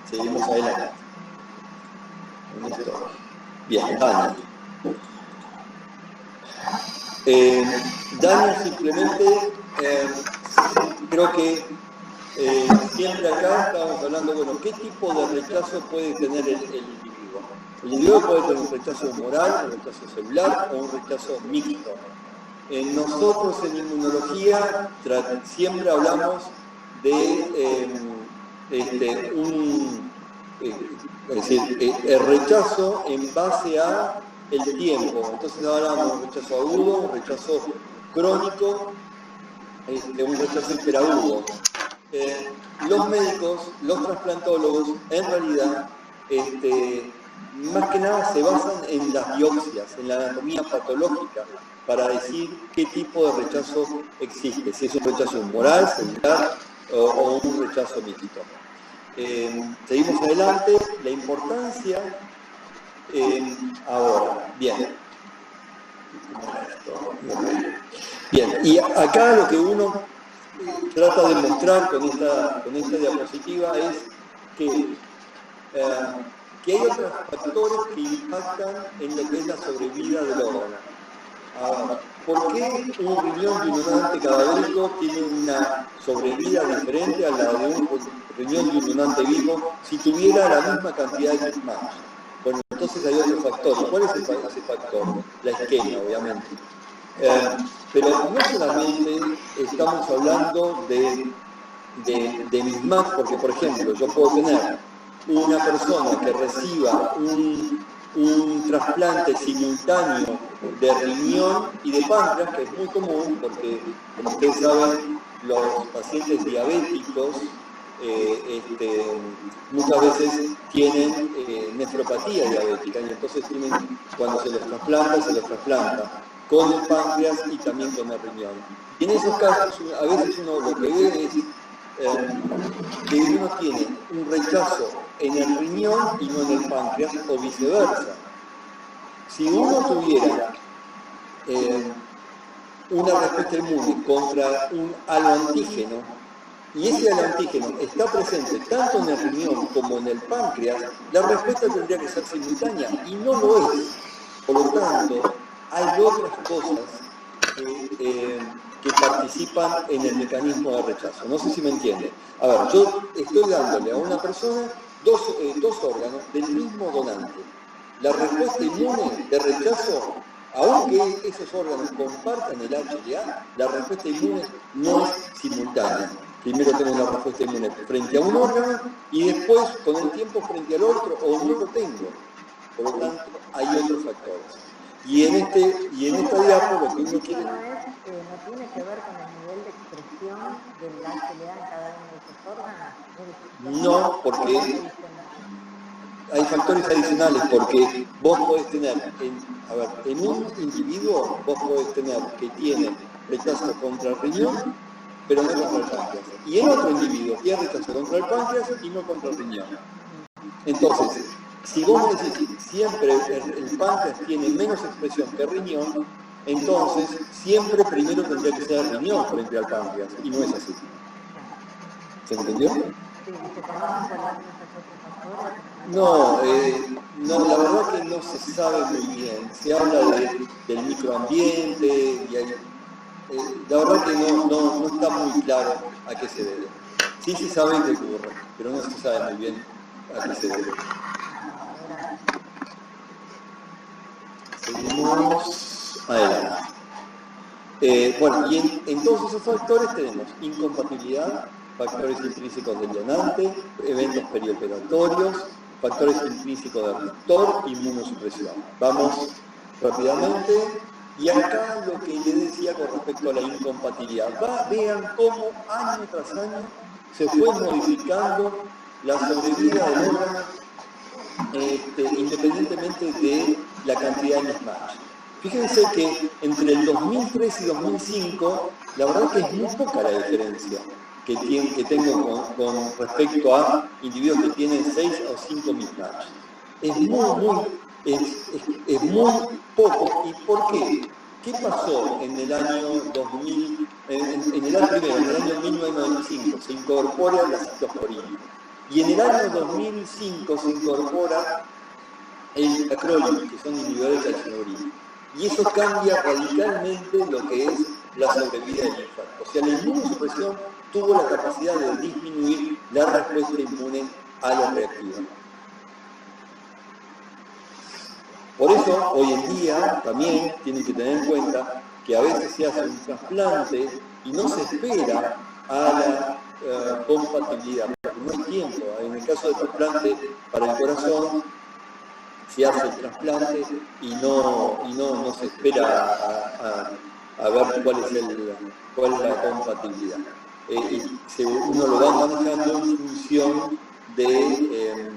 Seguimos adelante. Bien, Daniel. Daniel simplemente, creo que siempre acá estamos hablando, bueno, ¿qué tipo de rechazo puede tener el individuo? El individuo puede tener un rechazo humoral, un rechazo celular o un rechazo mixto. Nosotros en inmunología siempre hablamos de el rechazo en base a el tiempo. Entonces hablamos de un rechazo agudo, un rechazo crónico, un rechazo hiperagudo. Los médicos, los trasplantólogos, en realidad, más que nada se basan en las biopsias, en la anatomía patológica, para decir qué tipo de rechazo existe, si es un rechazo humoral, celular o un rechazo mixto. Seguimos adelante. La importancia ahora. Bien. Bien, y acá lo que uno trata de mostrar con esta diapositiva es que hay otros factores que impactan en lo que es la sobrevida del órgano. Ahora, ¿por qué un riñón de un donante cadavérico tiene una sobrevida diferente a la de un riñón de un donante vivo si tuviera la misma cantidad de mismatch? Bueno, entonces hay otro factor. ¿Cuál es ese factor? La isquemia, obviamente. Pero no solamente estamos hablando de mismatch, porque, por ejemplo, yo puedo tener una persona que reciba un trasplante simultáneo de riñón y de páncreas, que es muy común porque, como ustedes saben, los pacientes diabéticos muchas veces tienen nefropatía diabética, y entonces cuando se los trasplanta con el páncreas y también con el riñón. Y en esos casos, a veces uno lo que ve es que uno tiene un rechazo en el riñón y no en el páncreas, o viceversa. Si uno tuviera una respuesta inmune contra un haloantígeno, y ese antígeno está presente tanto en el riñón como en el páncreas, la respuesta tendría que ser simultánea, y no lo es. Por lo tanto, hay otras cosas que participan en el mecanismo de rechazo. No sé si me entiende. A ver, yo estoy dándole a una persona dos órganos del mismo donante. La respuesta inmune de rechazo, aunque esos órganos compartan el HLA, la respuesta inmune no es simultánea. Primero tengo una respuesta inmune frente a un órgano y después, con el tiempo, frente al otro, o no lo tengo. Por lo tanto, hay otros factores. Y en esta diapo lo que uno quiere... No tiene que ver con el nivel de expresión del HLA en cada uno de esos órganos. No, porque hay factores adicionales, porque vos podés tener, en un individuo, vos podés tener que tiene rechazo contra el riñón, pero no contra el páncreas. Y en otro individuo tiene rechazo contra el páncreas y no contra el riñón. Entonces, si vos me decís siempre el páncreas tiene menos expresión que el riñón, entonces siempre primero tendría que ser el riñón frente al páncreas, y no es así. ¿Se entendió? No, la verdad que no se sabe muy bien. Se habla del microambiente, y la verdad que no está muy claro a qué se debe. Sí se sabe qué ocurre, pero no se sabe muy bien a qué se debe. Seguimos adelante. Bueno, y en todos esos factores tenemos incompatibilidad, factores intrínsecos del donante, eventos perioperatorios, factores intrínsecos del receptor, inmunosupresión. Vamos rápidamente. Y acá lo que le decía con respecto a la incompatibilidad. Vean cómo año tras año se fue modificando la sobrevida del órgano independientemente de la cantidad de mismatch. Fíjense que entre el 2003 y 2005, la verdad que es muy poca la diferencia que tengo con respecto a individuos que tienen 6 o 5 mismatch. Es muy poco. ¿Y por qué? ¿Qué pasó en el año 2000? En el año 1995 se incorpora la citosporina. Y en el año 2005 se incorpora el acrolio, que son inhibidores de la calcineurina. Y eso cambia radicalmente lo que es la sobrevida del infarto. O sea, la inmunosupresión tuvo la capacidad de disminuir la respuesta inmune a la reactiva. Por eso, hoy en día, también tienen que tener en cuenta que a veces se hace un trasplante y no se espera a la compatibilidad, porque no hay tiempo. En el caso del trasplante para el corazón, se hace el trasplante y no se espera a ver cuál es la compatibilidad. Uno lo va manejando en función de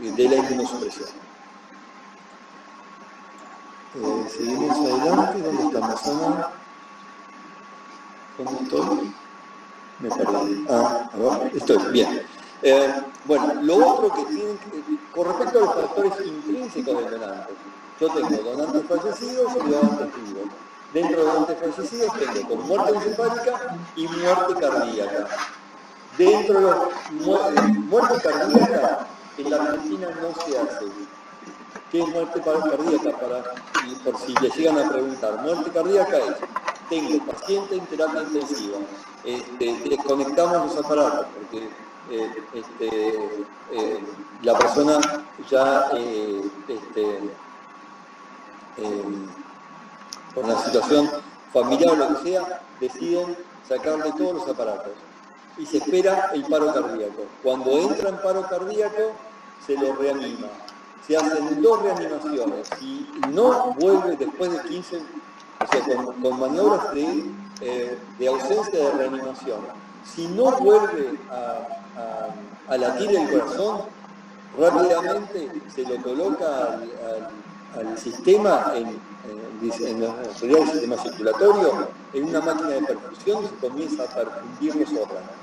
la inmunosupresión. Seguimos adelante. ¿Dónde estamos, Ana? ¿Dónde estoy? Me perdí. A ver, estoy bien. Bueno, lo otro que tienen con respecto a los factores intrínsecos del donante, yo tengo donantes fallecidos y donantes vivos. Dentro de donantes fallecidos tengo con muerte encefálica y muerte cardíaca. Dentro de muerte cardíaca, en la Argentina no se hace. ¿Qué es muerte cardíaca? Y por si le llegan a preguntar, muerte cardíaca es, tengo paciente en terapia intensiva, desconectamos los aparatos porque la persona ya por la situación familiar o lo que sea, deciden sacarle todos los aparatos y se espera el paro cardíaco. Cuando entra en paro cardíaco, se lo reanima. Se hacen 2 reanimaciones y no vuelve después de 15, o sea, con maniobras de ausencia de reanimación. Si no vuelve a latir el corazón, rápidamente se lo coloca al sistema, en el sistema circulatorio, en una máquina de perfusión y se comienza a perfundir los órganos.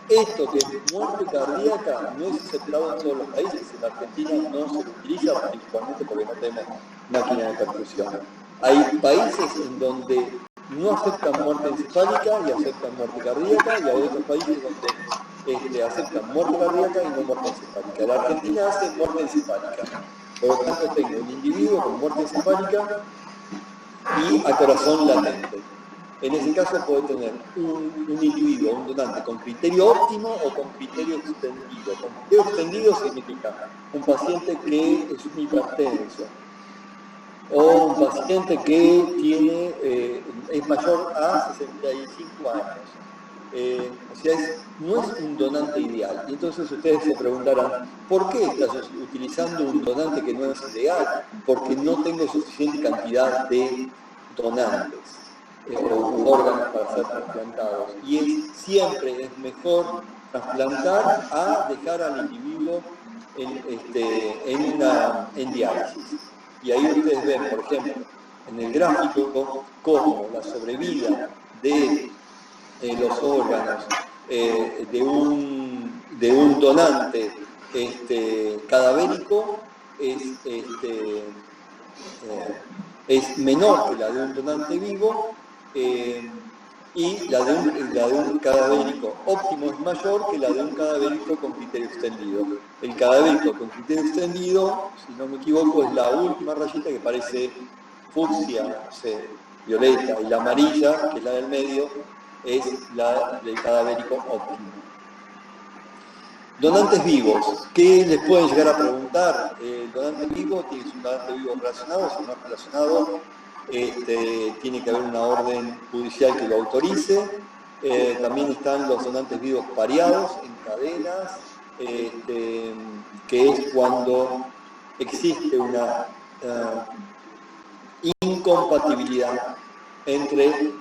Esto que es muerte cardíaca no es aceptado en todos los países. En Argentina no se utiliza principalmente porque no tenemos máquina de perfusión. Hay países en donde no aceptan muerte encefálica y aceptan muerte cardíaca, y hay otros países donde aceptan muerte cardíaca y no muerte encefálica. La Argentina hace muerte encefálica. Por lo tanto, tengo un individuo con muerte encefálica y a corazón latente. En ese caso puede tener un individuo, un donante con criterio óptimo o con criterio extendido. Con criterio extendido significa un paciente que es un hipertenso o un paciente que es mayor a 65 años. O sea, no es un donante ideal. Y entonces ustedes se preguntarán, ¿por qué estás utilizando un donante que no es ideal? Porque no tengo suficiente cantidad de donantes o órganos para ser trasplantados. Y siempre es mejor trasplantar a dejar al individuo en diálisis. Y ahí ustedes ven, por ejemplo, en el gráfico, cómo la sobrevida de los órganos de un donante cadavérico es menor que la de un donante vivo, y la de un cadavérico óptimo es mayor que la de un cadavérico con criterio extendido. El cadavérico con criterio extendido, si no me equivoco, es la última rayita que parece fucsia, no sé, violeta, y la amarilla, que es la del medio, es la del cadavérico óptimo. Donantes vivos, ¿qué les pueden llegar a preguntar? El donante vivo, ¿tiene un donante vivo relacionado? Si no es relacionado, tiene que haber una orden judicial que lo autorice. También están los donantes vivos pareados en cadenas, que es cuando existe una incompatibilidad entre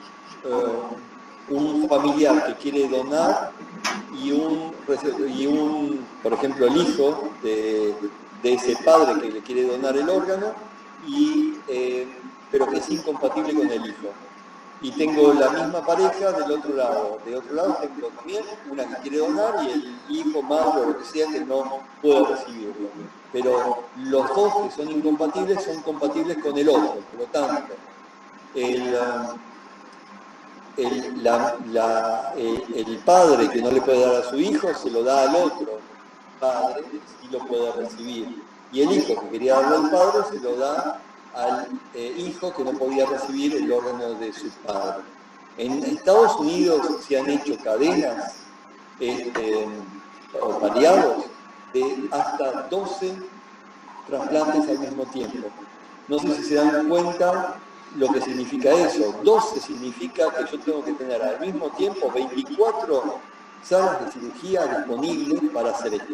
un familiar que quiere donar y por ejemplo, el hijo de ese padre que le quiere donar el órgano, pero que es incompatible con el hijo. Y tengo la misma pareja del otro lado. De otro lado tengo también una que quiere donar y el hijo, madre o lo que sea, que no puede recibirlo. Pero los dos que son incompatibles son compatibles con el otro. Por lo tanto, el padre que no le puede dar a su hijo se lo da al otro padre y lo puede recibir. Y el hijo que quería darle al padre se lo da al hijo que no podía recibir el órgano de su padre. En Estados Unidos se han hecho cadenas o pareados de hasta 12 trasplantes al mismo tiempo. No sé si se dan cuenta lo que significa eso. 12 significa que yo tengo que tener al mismo tiempo 24 salas de cirugía disponibles para hacer esto.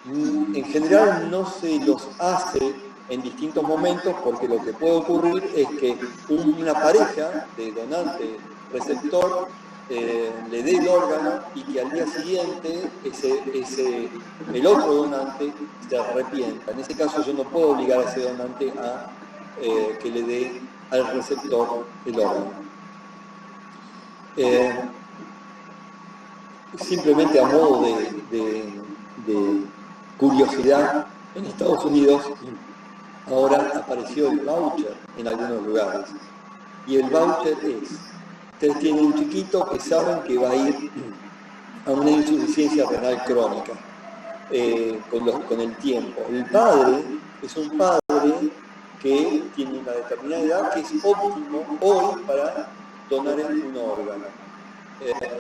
En general no se los hace en distintos momentos porque lo que puede ocurrir es que una pareja de donante receptor le dé el órgano y que al día siguiente el otro donante se arrepienta. En ese caso yo no puedo obligar a ese donante a que le dé al receptor el órgano. Simplemente a modo de curiosidad, en Estados Unidos ahora apareció el voucher en algunos lugares. Y el voucher es, ustedes tienen un chiquito que saben que va a ir a una insuficiencia renal crónica con el tiempo. El padre es un padre que tiene una determinada edad que es óptimo hoy para donar un órgano.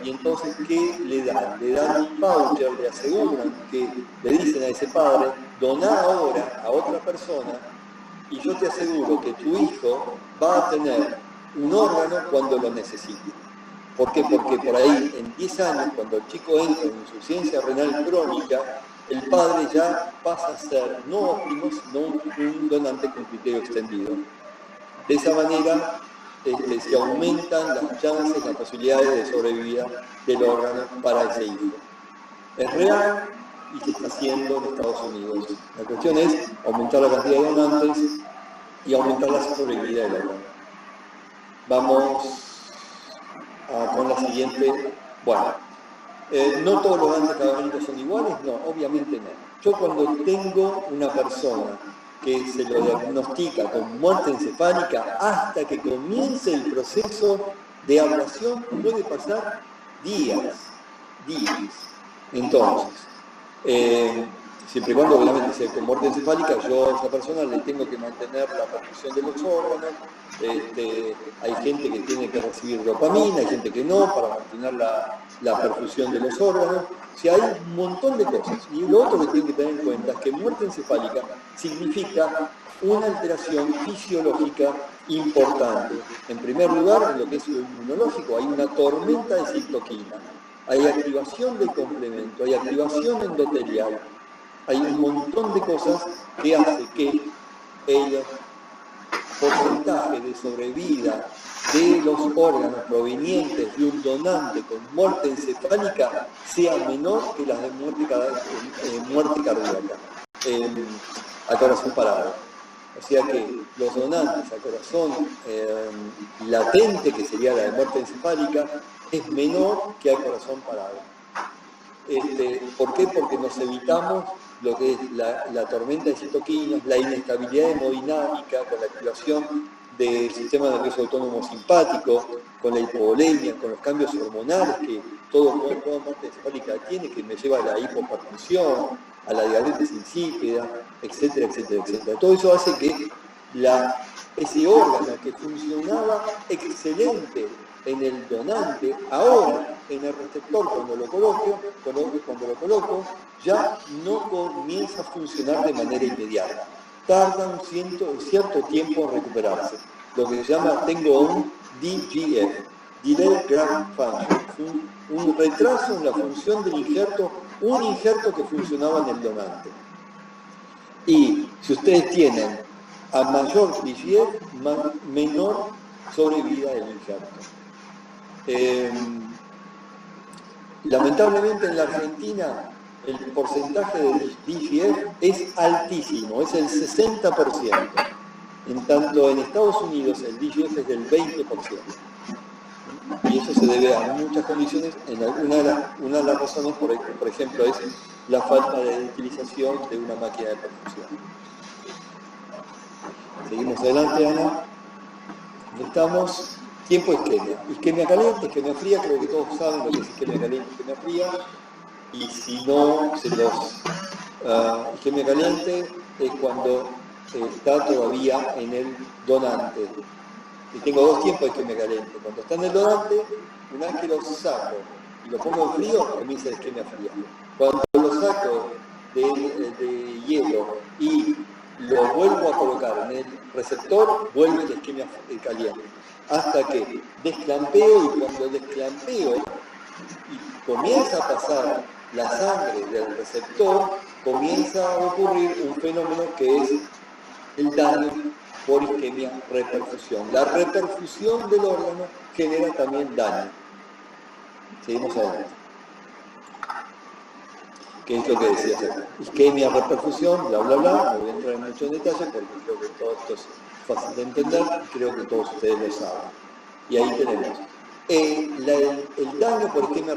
Y entonces, ¿qué le dan? Le dan un voucher, le aseguran que le dicen a ese padre, doná ahora a otra persona y yo te aseguro que tu hijo va a tener un órgano cuando lo necesite. ¿Por qué? Porque por ahí, en 10 años, cuando el chico entra en insuficiencia renal crónica, el padre ya pasa a ser no óptimo, sino un donante con criterio extendido. De esa manera se aumentan las chances, las posibilidades de sobrevida del órgano para ese hijo. Es real y se está haciendo en Estados Unidos. La cuestión es aumentar la cantidad de donantes y aumentar la sobrevida del órgano. Vamos con la siguiente. Bueno, ¿no todos los donantes cadavéricos son iguales? No, obviamente no. Yo cuando tengo una persona que se lo diagnostica con muerte encefálica hasta que comience el proceso de ablación puede pasar días. Entonces, siempre y cuando obviamente sea con muerte encefálica, yo a esa persona le tengo que mantener la perfusión de los órganos. Hay gente que tiene que recibir dopamina, hay gente que no, para mantener la perfusión de los órganos. O sea, hay un montón de cosas. Y lo otro que tienen que tener en cuenta es que muerte encefálica significa una alteración fisiológica importante. En primer lugar, en lo que es lo inmunológico, hay una tormenta de citoquina, hay activación del complemento, hay activación endotelial, hay un montón de cosas que hace que el porcentaje de sobrevida de los órganos provenientes de un donante con muerte encefálica sea menor que las de muerte cardíaca, a corazón parado. O sea que los donantes a corazón latente, que sería la de muerte encefálica, es menor que al corazón parado. ¿Por qué? Porque nos evitamos lo que es la tormenta de citoquinas, la inestabilidad hemodinámica con la activación del sistema nervioso autónomo simpático, con la hipovolemia, con los cambios hormonales que toda muerte encefálica tiene, que me lleva a la hipopertensión, a la diabetes insípida, etcétera, etcétera, etcétera. Todo eso hace que ese órgano que funcionaba excelente en el donante, ahora en el receptor cuando lo coloco, ya no comienza a funcionar de manera inmediata. Tarda un cierto tiempo en recuperarse. Lo que se llama, tengo un DGF, Delayed Graft Function, un retraso en la función del injerto, un injerto que funcionaba en el donante. Y si ustedes tienen a mayor DGF, menor sobrevida del injerto. Lamentablemente en la Argentina el porcentaje de DGF es altísimo, es el 60%. En tanto en Estados Unidos el DGF es del 20%. Y eso se debe a muchas condiciones. Una de las razones, por ejemplo, es la falta de utilización de una máquina de perfusión. Seguimos adelante, Ana. Estamos. Tiempo isquemia. Isquemia caliente, isquemia fría, creo que todos saben lo que es isquemia caliente, isquemia fría. Y si no, isquemia caliente es cuando está todavía en el donante. Y tengo dos tiempos de isquemia caliente. Cuando está en el donante, una vez que lo saco y lo pongo en frío, comienza la isquemia fría. Cuando lo saco de hielo y lo vuelvo a colocar en el receptor, vuelve la isquemia caliente. Hasta que desclampeo, y cuando desclampeo y comienza a pasar la sangre del receptor, comienza a ocurrir un fenómeno que es el daño por isquemia reperfusión. La reperfusión del órgano genera también daño. Seguimos adelante. ¿Qué es lo que decía acá? Isquemia, reperfusión, bla, bla, bla. No voy a entrar en mucho detalle porque creo que todo esto es fácil de entender, creo que todos ustedes lo saben. Y ahí tenemos. El daño por isquemia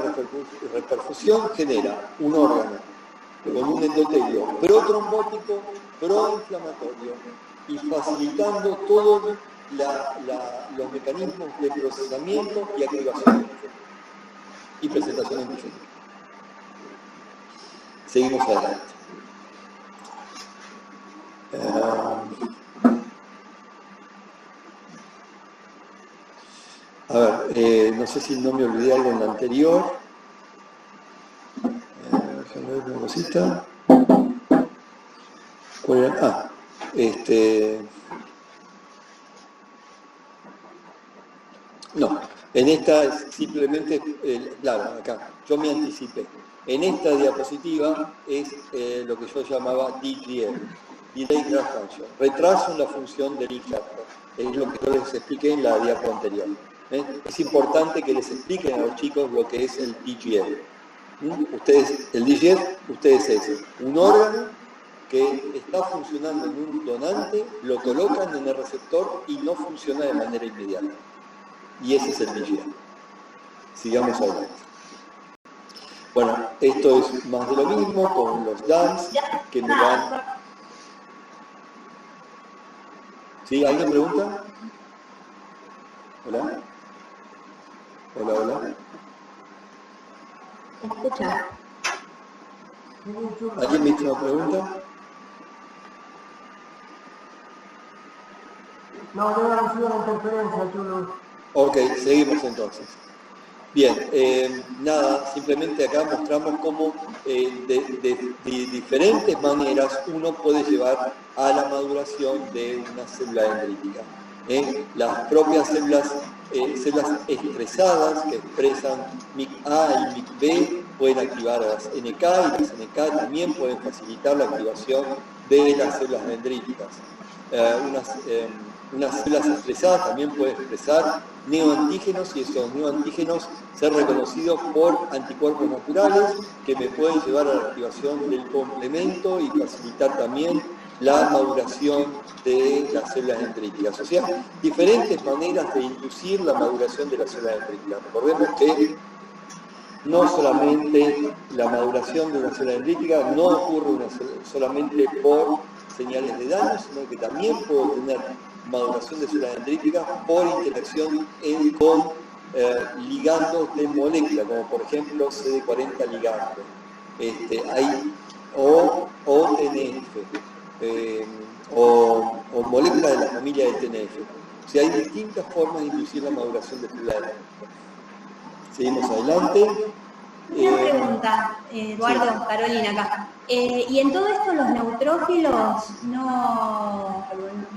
reperfusión genera un órgano con un endotelio protrombótico, proinflamatorio y facilitando todos los mecanismos de procesamiento y activación y presentación antigénica. Seguimos adelante. A ver, no sé si no me olvidé algo en la anterior. Déjame ver una cosita. ¿Cuál era? No, en esta es simplemente, claro, acá, yo me anticipé. En esta diapositiva es lo que yo llamaba DGF, Delayed Graft Function, retraso en la función del injerto. Es lo que yo les expliqué en la diapo anterior. Es importante que les expliquen a los chicos lo que es el DGF. El DGF, ustedes es un órgano que está funcionando en un donante, lo colocan en el receptor y no funciona de manera inmediata. Y ese es el DGF. Sigamos adelante. Bueno, esto es más de lo mismo con los DANs que me van... ¿Sí? ¿Alguien pregunta? ¿Hola? Hola, hola. Escucha. ¿Alguien me hizo una pregunta? No, debe haber sido una interferencia, Chulo. Ok, seguimos entonces. Bien, nada, simplemente acá mostramos cómo de diferentes maneras uno puede llevar a la maduración de una célula dendrítica. Las propias células estresadas que expresan MIC-A y MIC-B pueden activar a las NK y las NK también pueden facilitar la activación de las células dendríticas. Unas células estresadas también pueden expresar neoantígenos y esos neoantígenos ser reconocidos por anticuerpos naturales que me pueden llevar a la activación del complemento y facilitar también la maduración de las células dendríticas. O sea, diferentes maneras de inducir la maduración de las células dendríticas. Recordemos que no solamente la maduración de una célula dendrítica no ocurre solamente por señales de daño, sino que también puedo tener maduración de células dendríticas por interacción con ligandos de molécula, como por ejemplo CD40 ligando, o TNF, o moléculas de la familia de TNF. O sea, hay distintas formas de inducir la maduración de células dendríticas. Seguimos adelante. Una pregunta, Eduardo, Sí. Carolina acá. Y en todo esto los neutrófilos no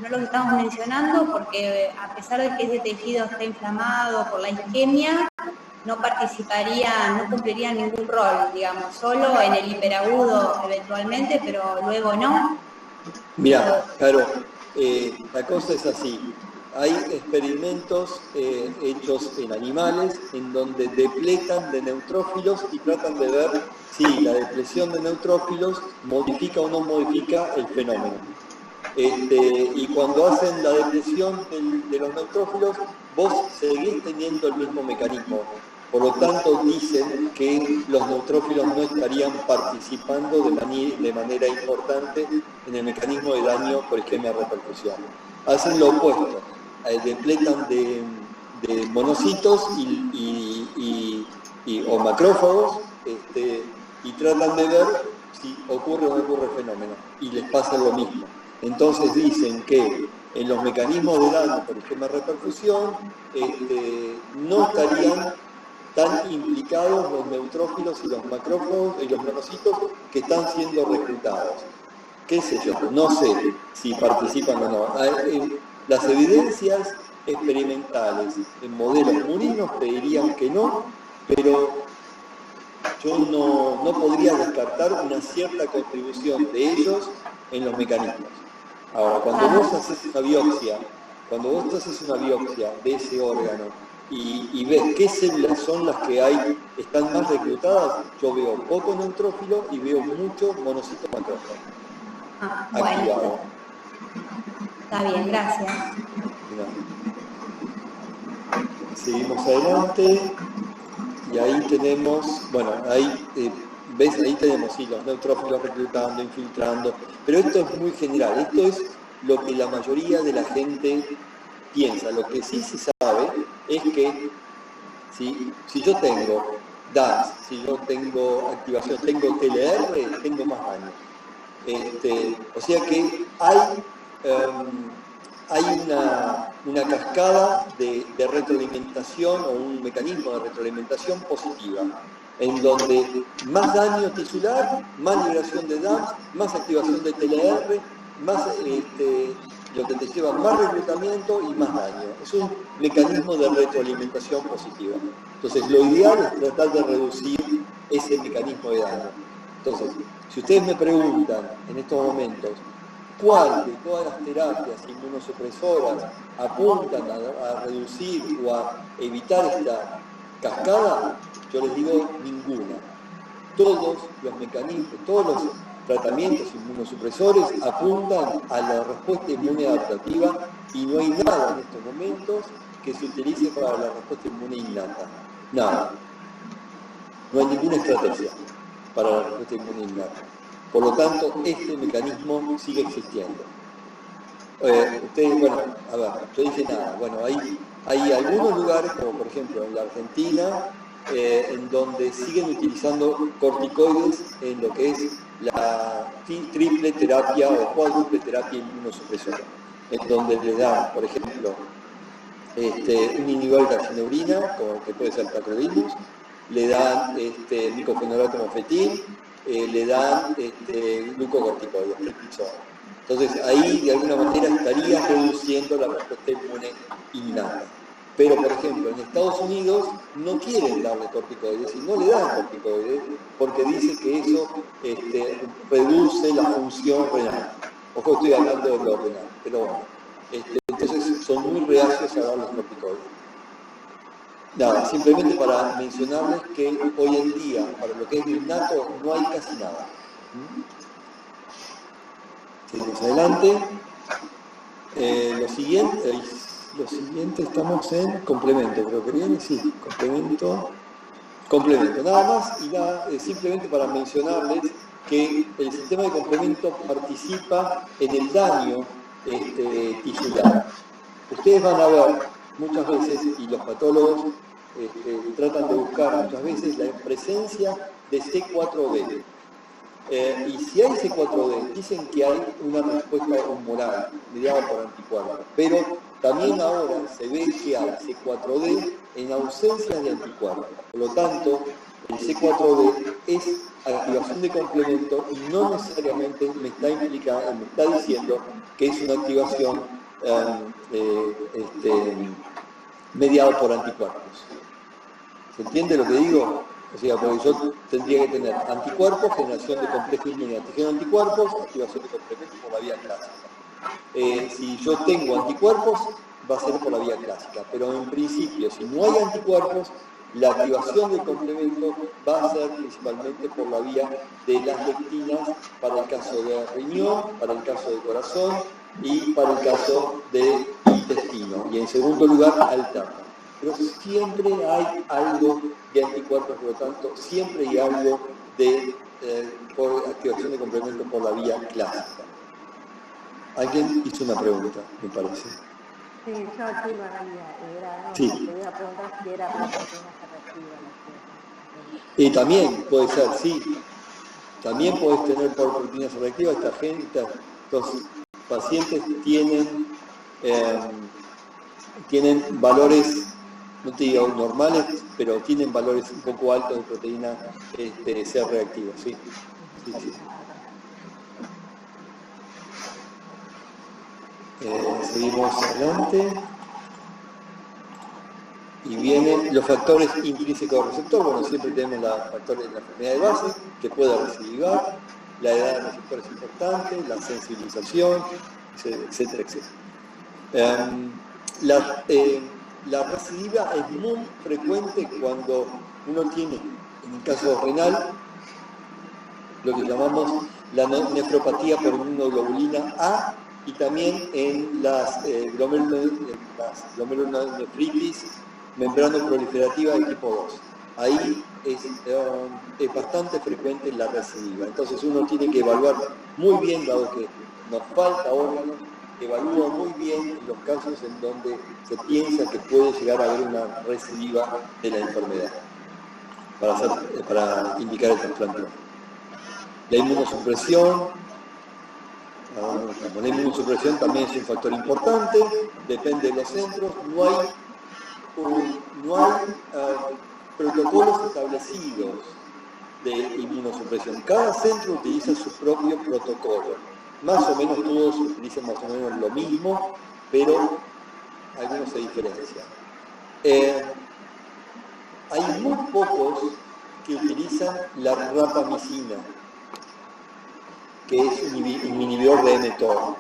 los estamos mencionando porque a pesar de que ese tejido está inflamado por la isquemia, no participarían, no cumplirían ningún rol, digamos, solo en el hiperagudo eventualmente, pero luego no. Mira, claro, la cosa es así. Hay experimentos hechos en animales en donde depletan de neutrófilos y tratan de ver si la depresión de neutrófilos modifica o no modifica el fenómeno. Y cuando hacen la depresión de los neutrófilos, vos seguís teniendo el mismo mecanismo. Por lo tanto, dicen que los neutrófilos no estarían participando de manera importante en el mecanismo de daño por isquemia de repercusión. Hacen lo opuesto, depletan de monocitos o macrófagos y tratan de ver si ocurre o no ocurre el fenómeno, y les pasa lo mismo. Entonces dicen que en los mecanismos de daño por isquemia de repercusión no estarían tan implicados los neutrófilos y los macrófagos y los monocitos que están siendo reclutados. ¿Qué sé yo? No sé si participan o no. Las evidencias experimentales en modelos murinos pedirían que no, pero yo no podría descartar una cierta contribución de ellos en los mecanismos. Ahora, cuando vos haces una biopsia de ese órgano y ves qué células son las que están más reclutadas, yo veo poco neutrófilo y veo mucho monocito macrófago. Bueno, está bien, gracias. Seguimos adelante y ahí tenemos, bueno, ¿ves? Ahí tenemos los neutrófilos reclutando, infiltrando, pero esto es muy general, esto es lo que la mayoría de la gente piensa. Lo que sí se sabe es que si yo tengo DAS, si yo tengo activación, tengo TLR, tengo más daño. O sea que hay una cascada de retroalimentación o un mecanismo de retroalimentación positiva, en donde más daño tisular, más liberación de DAMS, más activación de TLR, más lo que te lleva más reclutamiento y más daño. Es un mecanismo de retroalimentación positiva. Entonces, lo ideal es tratar de reducir ese mecanismo de daño. Entonces, si ustedes me preguntan en estos momentos, ¿cuál de todas las terapias inmunosupresoras apuntan a reducir o a evitar esta cascada? Yo les digo ninguna. Todos los mecanismos, todos los tratamientos inmunosupresores apuntan a la respuesta inmune adaptativa y no hay nada en estos momentos que se utilice para la respuesta inmune innata. Nada. No hay ninguna estrategia para la respuesta inmune innata. Por lo tanto, este mecanismo sigue existiendo. Ustedes, bueno, a ver, yo dije nada. Bueno, hay algunos lugares, como por ejemplo en la Argentina, en donde siguen utilizando corticoides en lo que es la triple terapia o cuádruple terapia inmunosupresora, en donde le dan, por ejemplo, un inhibidor de calcineurina, como que puede ser tacrolimus, le dan micofenolato mofetil, le dan glucocorticoides, prednisona. Entonces ahí de alguna manera estaría reduciendo la respuesta inmune innata. Pero por ejemplo en Estados Unidos no quieren darle corticoides y no le dan corticoides porque dice que eso reduce la función renal. Ojo, estoy hablando de lo renal, pero bueno. Entonces son muy reacios a dar los corticoides. Nada, simplemente para mencionarles que hoy en día, para lo que es innato, no hay casi nada. Seguimos adelante. Lo siguiente estamos en complemento, creo que viene, sí, complemento, nada más y nada, simplemente para mencionarles que el sistema de complemento participa en el daño tisular. Ustedes van a ver muchas veces, y los patólogos tratan de buscar muchas veces la presencia de C4D. Y si hay C4D, dicen que hay una respuesta humoral mediada por anticuerpos, pero también ahora se ve que hay C4D en ausencia de anticuerpos. Por lo tanto, el C4D es activación de complemento y no necesariamente me está diciendo que es una activación mediada por anticuerpos. ¿Se entiende lo que digo? O sea, porque yo tendría que tener anticuerpos, generación de complejo inmune antígeno anticuerpos, activación de complemento por la vía clásica. Si yo tengo anticuerpos, va a ser por la vía clásica, pero en principio, si no hay anticuerpos, la activación del complemento va a ser principalmente por la vía de las lectinas para el caso de riñón, para el caso de corazón y para el caso de intestino. Y en segundo lugar, alterna. Pero siempre hay algo de anticuerpos, por lo tanto, siempre hay algo de por activación de complemento por la vía clásica. Alguien hizo una pregunta, me parece. Sí, yo aquí María, sí. Te iba a preguntar si era por proteínas reactivas. Y también puede ser, sí. También puedes tener por proteínas reactivas. Estos pacientes tienen valores, no te digo normales, pero tienen valores un poco altos de proteína C reactiva, sí. Sí. Seguimos adelante. Y vienen los factores intrínsecos del receptor. Bueno, siempre tenemos los factores de la enfermedad de base, que puede recidivar, la edad del receptor es importante, la sensibilización, etcétera, etcétera. La recidiva es muy frecuente cuando uno tiene, en el caso renal, lo que llamamos la nefropatía por inmunoglobulina A, y también en las glomerulonefritis membrano-proliferativa de tipo 2. Ahí es bastante frecuente la recidiva. Entonces uno tiene que evaluar muy bien, dado que nos falta órgano, evalúa muy bien los casos en donde se piensa que puede llegar a haber una recidiva de la enfermedad, para indicar el trasplante. La inmunosupresión. La inmunosupresión también es un factor importante, depende de los centros, no hay protocolos establecidos de inmunosupresión. Cada centro utiliza su propio protocolo. Más o menos todos utilizan más o menos lo mismo, pero algunos se diferencian. Hay muy pocos que utilizan la rapamicina, que es un inhibidor de mTOR,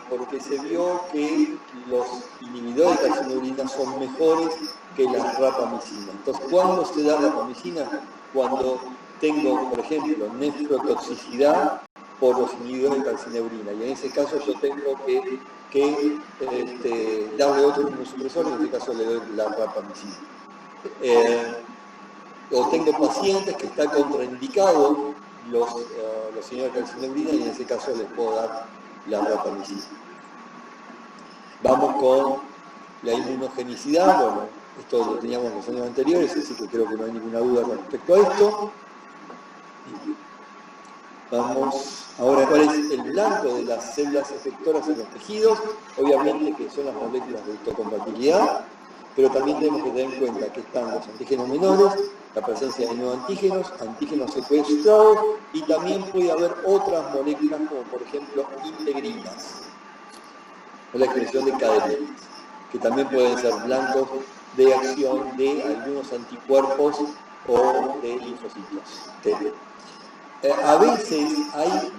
porque se vio que los inhibidores de calcineurina son mejores que la rapamicina. Entonces, ¿cuándo se da rapamicina? Cuando tengo, por ejemplo, nefrotoxicidad por los inhibidores de calcineurina, y en ese caso yo tengo que darle otro inmunosupresor, en este caso le doy la rapamicina. O tengo pacientes que está contraindicado los inhibidores de calcineurina, y en ese caso les puedo dar la rapamicina. Vamos con la inmunogenicidad. Bueno, esto lo teníamos los años anteriores, así que creo que no hay ninguna duda con respecto a esto. Vamos, ahora, ¿cuál es el blanco de las células efectoras en los tejidos? Obviamente que son las moléculas de histocompatibilidad, pero también tenemos que tener en cuenta que están los antígenos menores, la presencia de neoantígenos, antígenos secuestrados, y también puede haber otras moléculas como por ejemplo integrinas, o la expresión de cadeninas, que también pueden ser blancos de acción de algunos anticuerpos o de linfocitos. A veces hay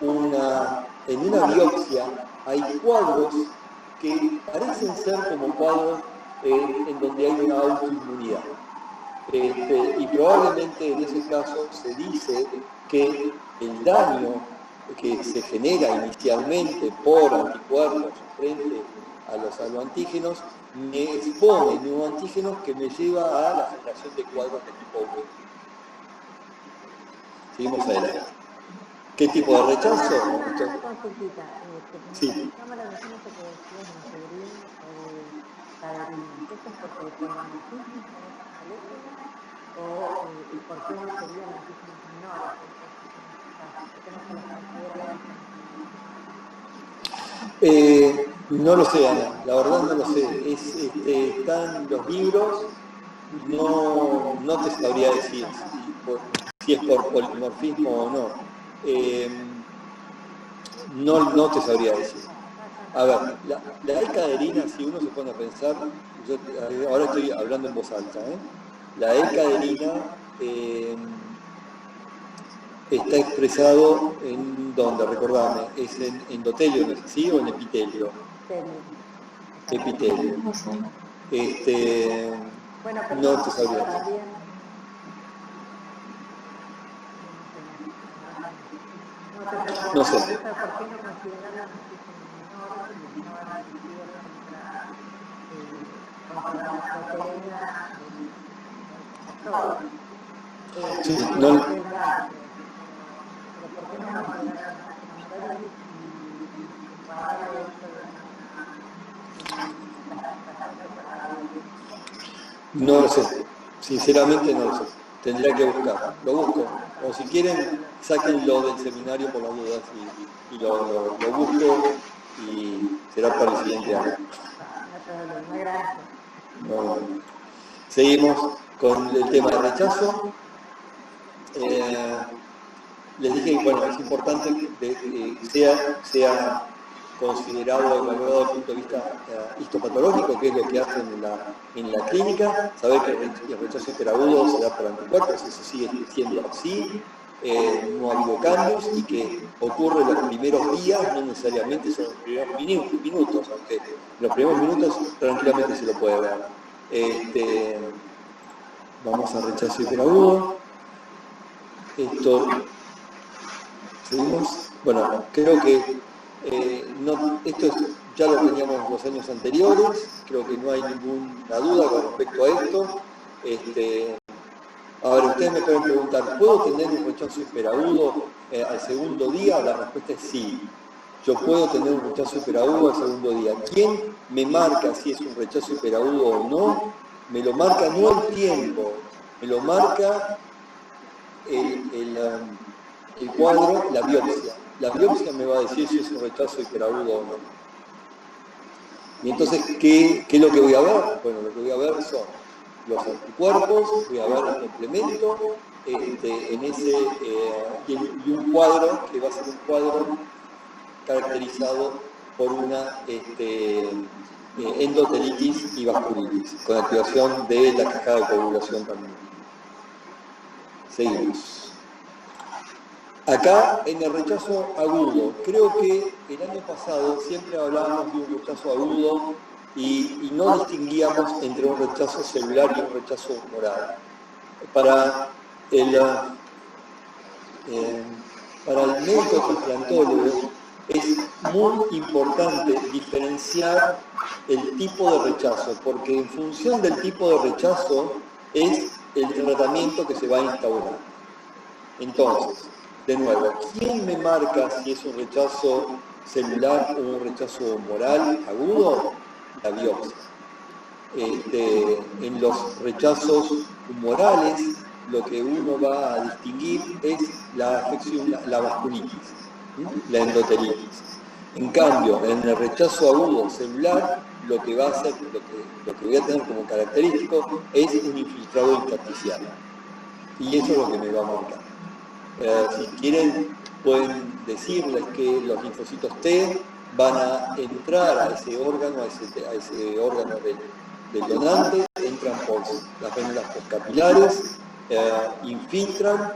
en una biopsia hay cuadros que parecen ser como cuadros en donde hay una autoinmunidad. Y probablemente en ese caso se dice que el daño que se genera inicialmente por anticuerpos frente a los aloantígenos me expone neoantígenos que me lleva a la generación de cuadros de tipo B. Seguimos adelante. ¿Qué tipo de rechazo? Una consultita. Sí. Me llama la atención esto que decías de Severín o de Caderinas. ¿Esto es porque con la antígenos o y por qué no serían antígenos menores? ¿Por qué no se los considera? No lo sé, Ana, la verdad no lo sé. Están los libros, no te sabría decir si es por polimorfismo o no. No te sabría decir. A ver, la E-caderina, si uno se pone a pensar, ahora estoy hablando en voz alta, la E-caderina está expresado en ¿dónde? Recordame, ¿es en endotelio, no es así, o en epitelio? Epitelio. Bueno, pero no te sabría decir. No sé. ¿Por qué no consideran la antígenos menores y no van dirigidos contra la proteína Sí, pero ¿por qué no consideran menores y comparar esto de No lo sé, sinceramente no lo sé. Tendría que buscar, lo busco. O si quieren, sáquenlo del seminario por las dudas y lo busco y será para el siguiente año. No. Seguimos con el tema del rechazo. Les dije que bueno, es importante que sea considerado, evaluado desde el punto de vista histopatológico, que es lo que hacen en la clínica, saber que el rechazo interagudo se da por anticuerpos, eso sigue siendo así, no ha habido cambios y que ocurre en los primeros días, no necesariamente son los primeros minutos, aunque en los primeros minutos tranquilamente se lo puede ver. Vamos a rechazo interagudo. Esto, seguimos. Bueno, creo que esto ya lo teníamos los años anteriores, creo que no hay ninguna duda con respecto a esto. Ahora, ustedes me pueden preguntar, ¿puedo tener un rechazo hiperagudo al segundo día? La respuesta es sí. Yo puedo tener un rechazo hiperagudo al segundo día. ¿Quién me marca si es un rechazo hiperagudo o no? Me lo marca no el tiempo, me lo marca el cuadro, la biopsia. La biopsia me va a decir si es un rechazo hiperagudo o no. Y entonces, ¿qué es lo que voy a ver? Bueno, lo que voy a ver son los anticuerpos, voy a ver el complemento, y un cuadro que va a ser un cuadro caracterizado por una endotelitis y vasculitis, con activación de la cascada de coagulación también. Seguimos. Acá, en el rechazo agudo, creo que el año pasado siempre hablábamos de un rechazo agudo y no distinguíamos entre un rechazo celular y un rechazo humoral. Para el médico trasplantólogo es muy importante diferenciar el tipo de rechazo, porque en función del tipo de rechazo es el tratamiento que se va a instaurar. Entonces, de nuevo, ¿quién me marca si es un rechazo celular o un rechazo humoral agudo? La biopsia. En los rechazos humorales, lo que uno va a distinguir es la afección, la vasculitis, la endotelitis. En cambio, en el rechazo agudo celular, lo que va a hacer, lo que voy a tener como característico es un infiltrado intersticial. Y eso es lo que me va a marcar. Si quieren, pueden decirles que los linfocitos T van a entrar a ese órgano, del donante, entran por las vénulas postcapilares, infiltran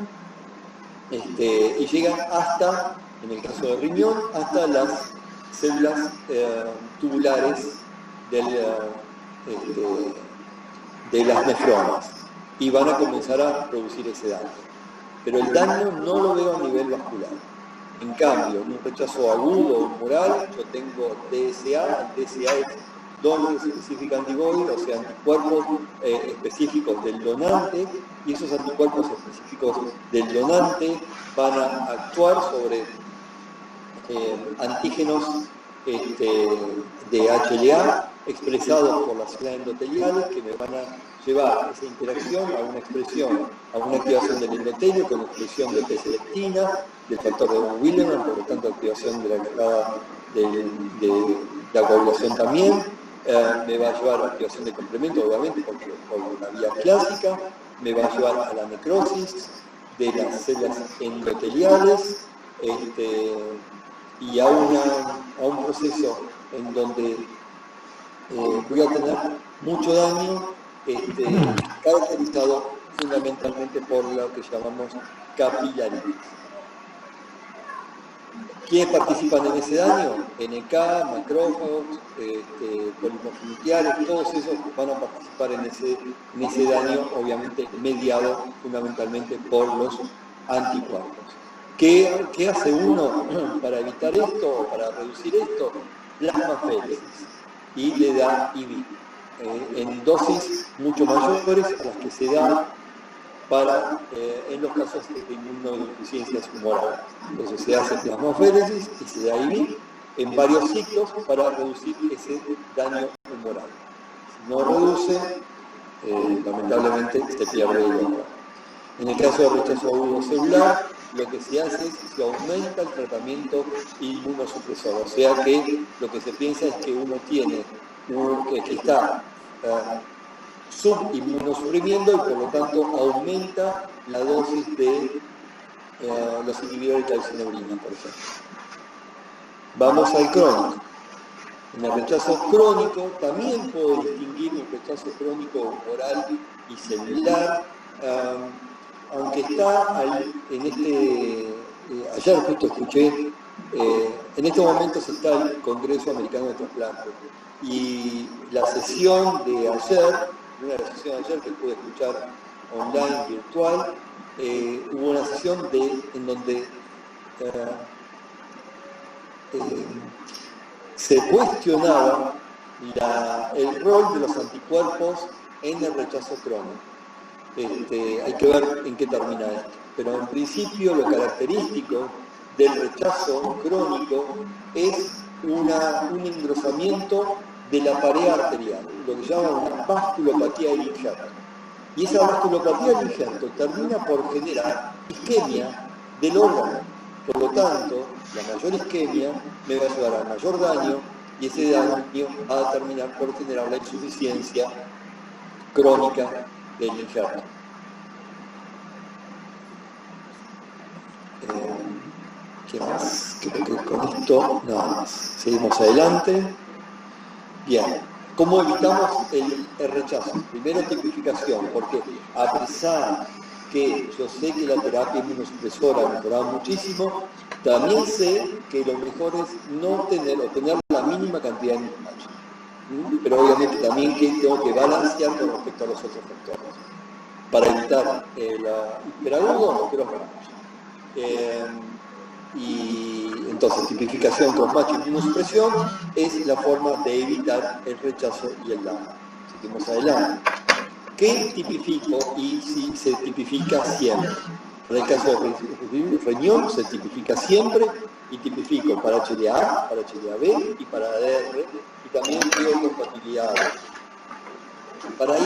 y llegan hasta, en el caso del riñón, hasta las células tubulares de las nefronas y van a comenzar a producir ese daño. Pero el daño no lo veo a nivel vascular. En cambio, en un rechazo agudo o humoral, yo tengo DSA, el DSA es Donor Specific Antibody, o sea, anticuerpos específicos del donante, y esos anticuerpos específicos del donante van a actuar sobre antígenos de HLA expresados por las células endoteliales que me van a llevar esa interacción a una expresión, a una activación del endotelio con expresión de P-selectina, del factor de von Willebrand, por lo tanto activación de la cascada de la coagulación también, me va a llevar a la activación de complemento, obviamente, por la vía clásica, me va a llevar a la necrosis de las células endoteliales y a un proceso en donde voy a tener mucho daño caracterizado fundamentalmente por lo que llamamos capilaritis. ¿Quiénes participan en ese daño? NK, macrófagos, polimorfos nucleares, todos esos van a participar en ese daño, obviamente mediado fundamentalmente por los anticuerpos. ¿Qué hace uno para evitar esto, para reducir esto? Plasmaféresis, y le da IV en dosis mucho mayores a las que se da en los casos de inmunodeficiencias humorales. Entonces se hace plasmaféresis y se da IV en varios ciclos para reducir ese daño humoral. Si no reduce, lamentablemente se pierde el humor. En el caso de rechazo agudo celular, lo que se hace es que se aumenta el tratamiento inmunosupresor, o sea que lo que se piensa es que uno tiene que está subinmunosuprimiendo y por lo tanto aumenta la dosis de los inhibidores de calcineurina, por ejemplo. Vamos al crónico. En el rechazo crónico también puedo distinguir un rechazo crónico oral y celular, aunque está ayer justo escuché, en estos momentos está el Congreso Americano de Trasplante y la sesión de ayer, una de las sesiones de ayer que pude escuchar online, virtual, hubo una sesión en donde se cuestionaba el rol de los anticuerpos en el rechazo crónico. Hay que ver en qué termina esto. Pero en principio lo característico del rechazo crónico es un engrosamiento de la pared arterial, lo que llaman una vasculopatía del injerto. Y esa vasculopatía del injerto termina por generar isquemia del órgano. Por lo tanto, la mayor isquemia me va a llevar a mayor daño y ese daño va a terminar por generar la insuficiencia crónica del injerto. ¿Qué más? Creo que con esto nada más. Seguimos adelante. Bien. ¿Cómo evitamos el rechazo? Primero, tipificación, porque a pesar que yo sé que la terapia inmunosupresora ha mejorado muchísimo, también sé que lo mejor es no tener o tener la mínima cantidad de mismatch. Pero obviamente también que tengo que balancear con respecto a los otros factores para evitar el hiperagudo o los mismatch. Y entonces tipificación con match y inmunosupresión es la forma de evitar el rechazo y el daño. Seguimos adelante. ¿Qué tipifico y si se tipifica siempre? En el caso de riñón se tipifica siempre y tipifico para HLA, para HLA-B y para ADR y también biocompatibilidades. Para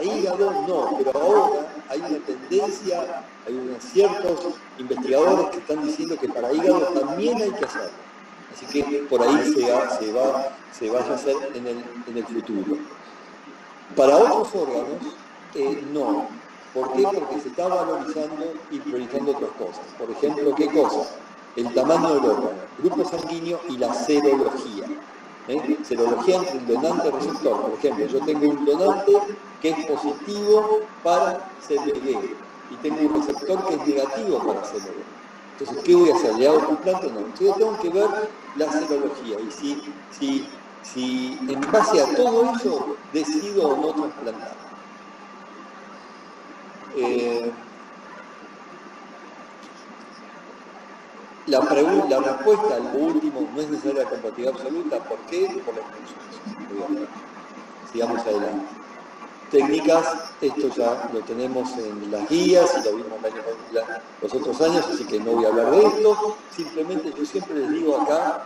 hígado no, pero ahora hay una tendencia, hay unos ciertos investigadores que están diciendo que para hígado también hay que hacerlo. Así que por ahí se va a hacer en el futuro. Para otros órganos, no. ¿Por qué? Porque se está valorizando y priorizando otras cosas. Por ejemplo, ¿qué cosa? El tamaño del órgano, grupo sanguíneo y la serología. Serología entre el donante y el receptor. Por ejemplo, yo tengo un donante que es positivo para CBG y tengo un receptor que es negativo para CBG. Entonces, ¿qué voy a hacer? ¿Le hago trasplante o no? Entonces, yo tengo que ver la serología y si en base a todo eso decido o no trasplantar. La respuesta al último no es necesaria la compatibilidad absoluta. ¿Por qué? Por la exclusión. Sigamos adelante. Técnicas, esto ya lo tenemos en las guías y lo vimos los otros años, así que no voy a hablar de esto. Simplemente yo siempre les digo acá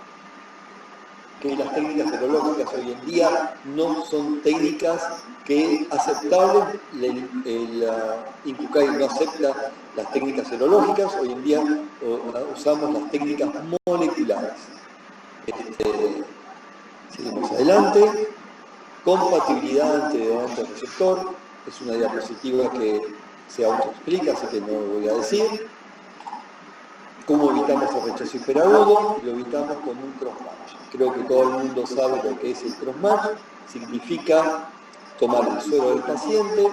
que las técnicas serológicas hoy en día no son técnicas que aceptables. El INCUCAI no acepta las técnicas serológicas, hoy en día usamos las técnicas moleculares. Seguimos adelante. Compatibilidad entre donante y receptor, es una diapositiva que se autoexplica, así que no lo voy a decir. ¿Cómo evitamos el rechazo hiperagudo? Lo evitamos con un crossmatch. Creo que todo el mundo sabe lo que es el crossmatch. Significa tomar el suero del paciente,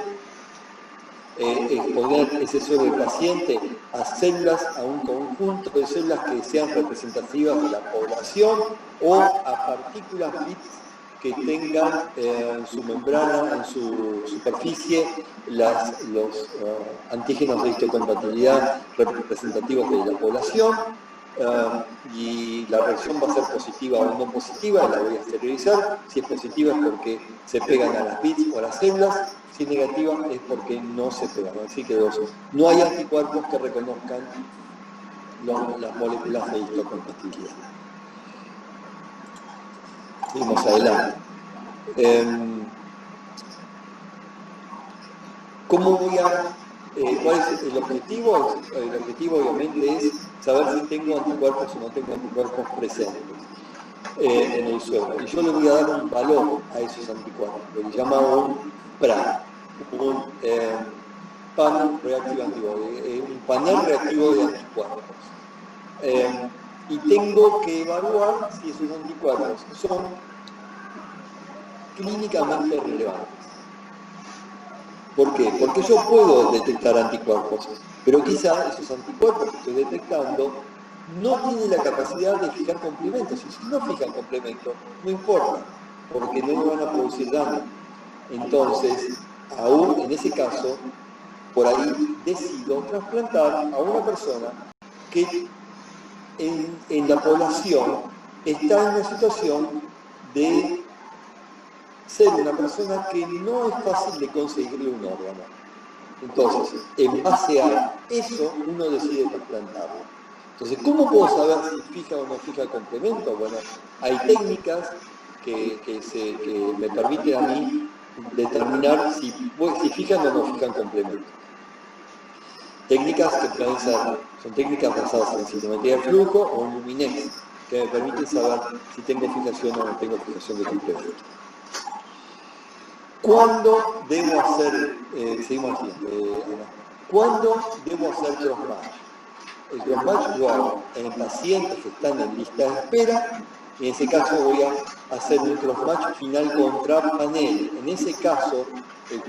exponer ese suero del paciente a células, a un conjunto de células que sean representativas de la población o a partículas bits que tengan en su membrana, en su superficie, los antígenos de histocompatibilidad representativos de la población, y la reacción va a ser positiva o no positiva, la voy a esterilizar. Si es positiva es porque se pegan a las bits o a las células, si es negativa es porque no se pegan. Así que no hay anticuerpos que reconozcan las moléculas de histocompatibilidad. Seguimos adelante. ¿Cómo voy a...? ¿Cuál es el objetivo? El objetivo obviamente es saber si tengo anticuerpos o no tengo anticuerpos presentes en el suelo. Y yo le voy a dar un valor a esos anticuerpos, lo que llama un PRA, un panel reactivo antibody, un panel reactivo de anticuerpos. Y tengo que evaluar si esos anticuerpos son clínicamente relevantes. ¿Por qué? Porque yo puedo detectar anticuerpos, pero quizá esos anticuerpos que estoy detectando no tienen la capacidad de fijar complementos. Y si no fijan complementos, no importa, porque no me van a producir daño. Entonces, aún en ese caso, por ahí decido trasplantar a una persona que en la población está en una situación de ser una persona que no es fácil de conseguirle un órgano. Entonces, en base a eso, uno decide trasplantarlo. Entonces, ¿cómo puedo saber si fija o no fija complemento? Bueno, hay técnicas que me permiten a mí determinar si fijan o no fijan complemento. Técnicas que pueden ser, son técnicas basadas en citometría de flujo o en luminescencia, que me permiten saber si tengo fijación o no tengo fijación de complemento. ¿Cuándo debo hacer, seguimos aquí, ¿cuándo debo hacer crossmatch? El crossmatch lo hago en pacientes que están en lista de espera, y en ese caso voy a hacer un crossmatch final contra panel. En ese caso, el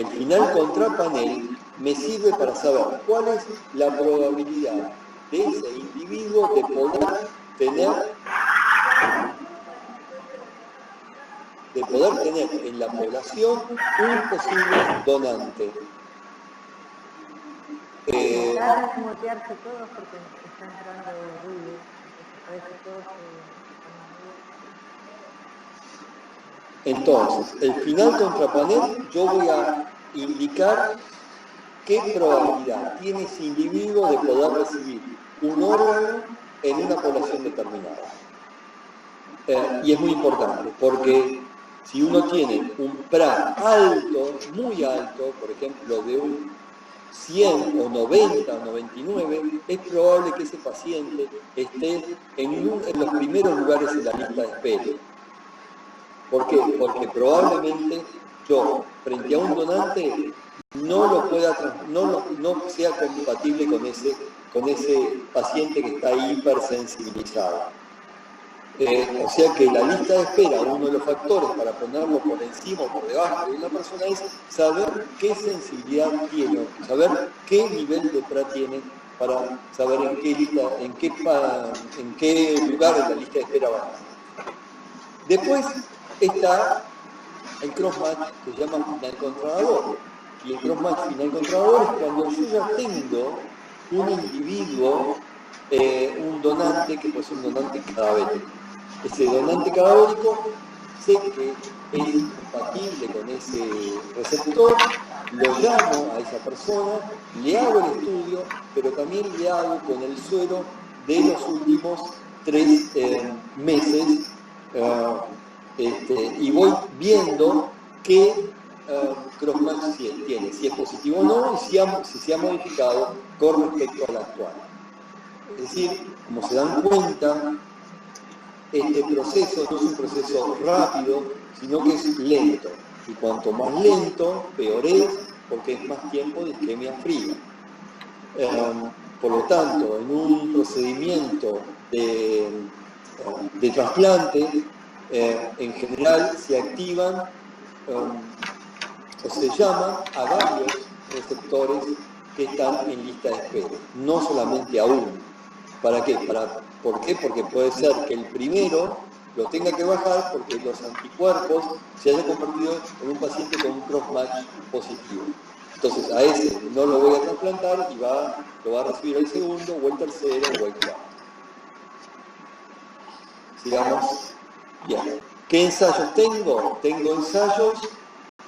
final contra panel me sirve para saber cuál es la probabilidad de ese individuo de poder tener en la población un posible donante. Tratar de desmutearse todos porque está entrando ruido. Parece todos Entonces, el final contra panel, yo voy a indicar ¿qué probabilidad tiene ese individuo de poder recibir un órgano en una población determinada? Y es muy importante, porque si uno tiene un PRA alto, muy alto, por ejemplo, de un 100 o 90 o 99, es probable que ese paciente esté en los primeros lugares en la lista de espera. ¿Por qué? Porque probablemente yo, frente a un donante, no sea compatible con ese paciente que está hipersensibilizado. O sea que la lista de espera, uno de los factores para ponerlo por encima o por debajo de una persona es saber qué sensibilidad tiene, saber qué nivel de PRA tiene, para saber en qué lugar en la lista de espera va. Después está el crossmatch, que se llama final contrador. Y el crossmatch final contrador es cuando yo ya tengo un individuo, un donante que puede ser un donante cadavérico. Ese donante cadavérico sé que es compatible con ese receptor, lo llamo a esa persona, le hago el estudio, pero también le hago con el suero de los últimos 3 meses y voy viendo qué crossmatch tiene, si es positivo o no, y si se ha modificado con respecto al actual. Es decir, como se dan cuenta, este proceso no es un proceso rápido, sino que es lento. Y cuanto más lento, peor es, porque es más tiempo de isquemia fría. Por lo tanto, en un procedimiento de trasplante, en general se activan o se llaman a varios receptores que están en lista de espera, no solamente a uno. ¿Para qué? ¿Por qué? Porque puede ser que el primero lo tenga que bajar porque los anticuerpos se hayan convertido en un paciente con un crossmatch positivo. Entonces a ese no lo voy a trasplantar y lo va a recibir el segundo o el tercero o el cuarto. Sigamos. Bien. ¿Qué ensayos tengo? Tengo ensayos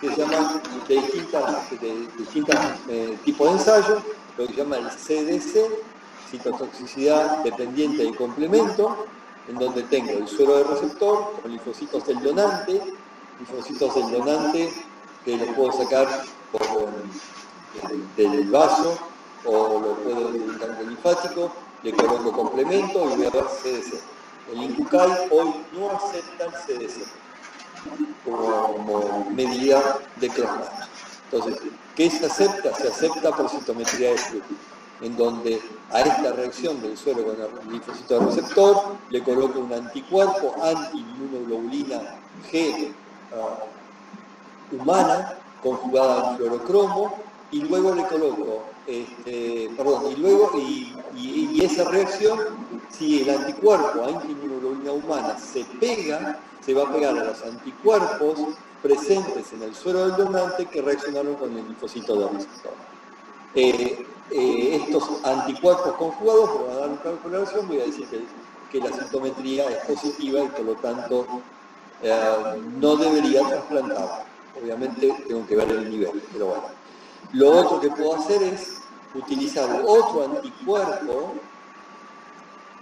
que se llaman de distintos tipos de ensayos, lo que se llama el CDC, citotoxicidad dependiente del complemento, en donde tengo el suero del receptor con linfocitos del donante que los puedo sacar del vaso o lo puedo del tanque linfático, le coloco complemento y voy a ver CDC. El INCUCAI hoy no acepta el CDC como medida de crossmatch. Entonces, ¿qué se acepta? Se acepta por citometría de flujo, en donde a esta reacción del suero con el linfocito del receptor le coloco un anticuerpo anti-inmunoglobulina G humana conjugada al fluorocromo y luego le coloco, y esa reacción, si el anticuerpo anti-inmunoglobulina humana se va a pegar a los anticuerpos presentes en el suero del donante que reaccionaron con el linfocito del receptor. Estos anticuerpos conjugados me van a dar una calculación, voy a decir que la citometría es positiva y por lo tanto no debería trasplantar. Obviamente tengo que ver el nivel, pero bueno. Lo otro que puedo hacer es utilizar otro anticuerpo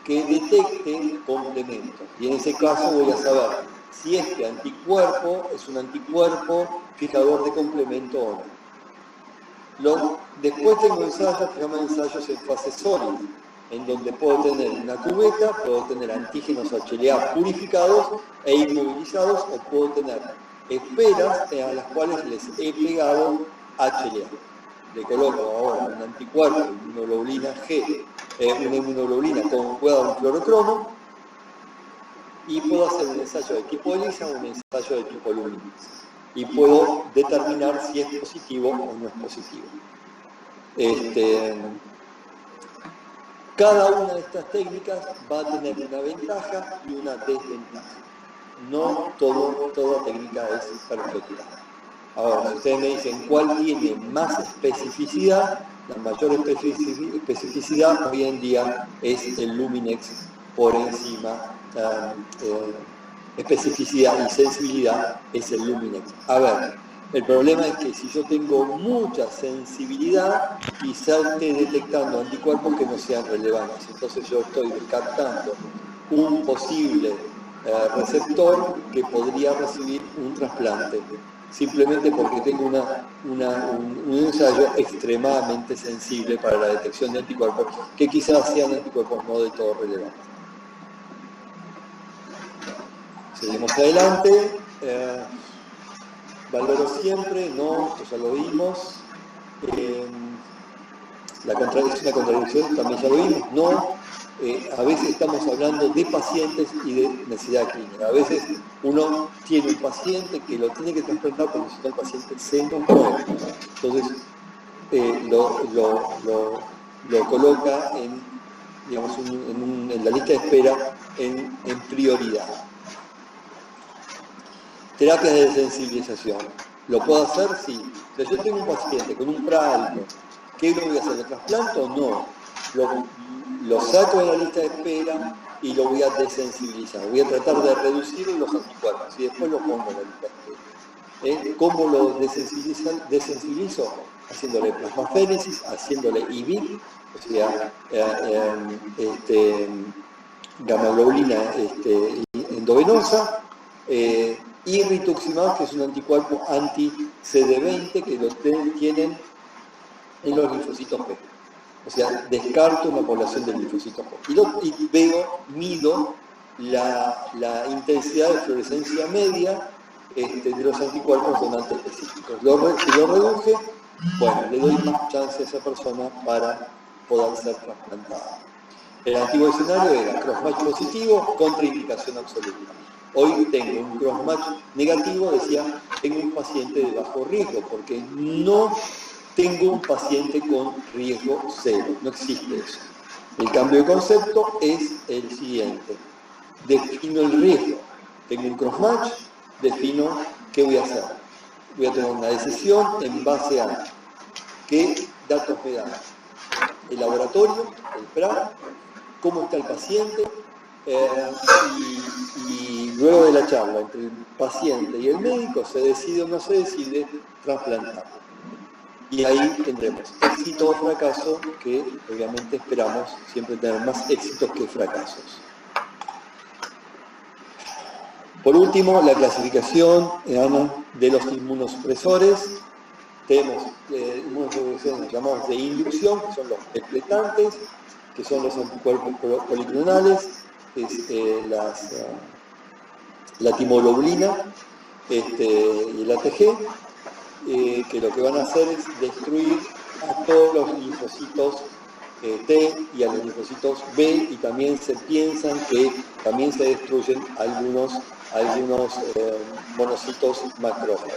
que detecte complementos. Y en ese caso voy a saber si este anticuerpo es un anticuerpo fijador de complemento o no. Después tengo ensayos que se llaman ensayos en fase sólida, en donde puedo tener una cubeta, puedo tener antígenos HLA purificados e inmovilizados, o puedo tener esferas a las cuales les he pegado HLA. Le coloco ahora un anticuerpo, inmunoglobulina G, una inmunoglobulina conjugada a un fluorocromo, y puedo hacer un ensayo de tipo ELISA o un ensayo de tipo luminiscencia. Y puedo determinar si es positivo o no es positivo. Cada una de estas técnicas va a tener una ventaja y una desventaja. No toda técnica es perfecta. Ahora, si ustedes me dicen cuál tiene más especificidad, la mayor especificidad hoy en día es el Luminex por encima, especificidad y sensibilidad es el Luminex. A ver, El problema es que si yo tengo mucha sensibilidad, quizás esté detectando anticuerpos que no sean relevantes. Entonces yo estoy descartando un posible receptor que podría recibir un trasplante, simplemente porque tengo un ensayo extremadamente sensible para la detección de anticuerpos, que quizás sean anticuerpos no del todo relevantes. Seguimos adelante. Valoro siempre, no, esto ya lo vimos. La contradicción también ya lo vimos, no. A veces estamos hablando de pacientes y de necesidad clínica. A veces uno tiene un paciente que lo tiene que trasplantar porque si no el paciente se nos muere. Entonces lo coloca en, digamos, en la lista de espera en prioridad. Terapias de sensibilización. ¿Lo puedo hacer? Sí. Si yo tengo un paciente con un PRA alto, ¿qué lo voy a hacer? ¿Lo trasplanto o no? Lo saco de la lista de espera y lo voy a desensibilizar. Voy a tratar de reducir los anticuerpos y después lo pongo en la lista de espera. ¿Cómo lo desensibilizo? Haciéndole plasmaféresis, haciéndole IVIC, o sea, gamma-globulina endovenosa, y rituximab, que es un anticuerpo anti-CD20 que lo tienen en los linfocitos P. O sea, descarto una población de linfocitos P. Y mido la intensidad de fluorescencia media de los anticuerpos donantes específicos. Si lo reduje, bueno, le doy más chance a esa persona para poder ser trasplantada. El antiguo escenario era crossmatch positivo, contraindicación absoluta. Hoy tengo un crossmatch negativo, decía, tengo un paciente de bajo riesgo, porque no tengo un paciente con riesgo cero, no existe eso. El cambio de concepto es el siguiente. Defino el riesgo. Tengo un crossmatch, defino qué voy a hacer. Voy a tener una decisión en base a qué datos me dan. El laboratorio, el PRA, cómo está el paciente, y luego de la charla entre el paciente y el médico se decide o no se decide trasplantar. Y ahí tendremos éxito o fracaso, que obviamente esperamos siempre tener más éxitos que fracasos. Por último, la clasificación de los inmunosupresores. Tenemos inmunosupresores llamados de inducción, que son los depletantes, que son los anticuerpos policlonales, la timoglobulina y el ATG, que lo que van a hacer es destruir a todos los linfocitos T y a los linfocitos B, y también se piensan que también se destruyen algunos monocitos macrófagos.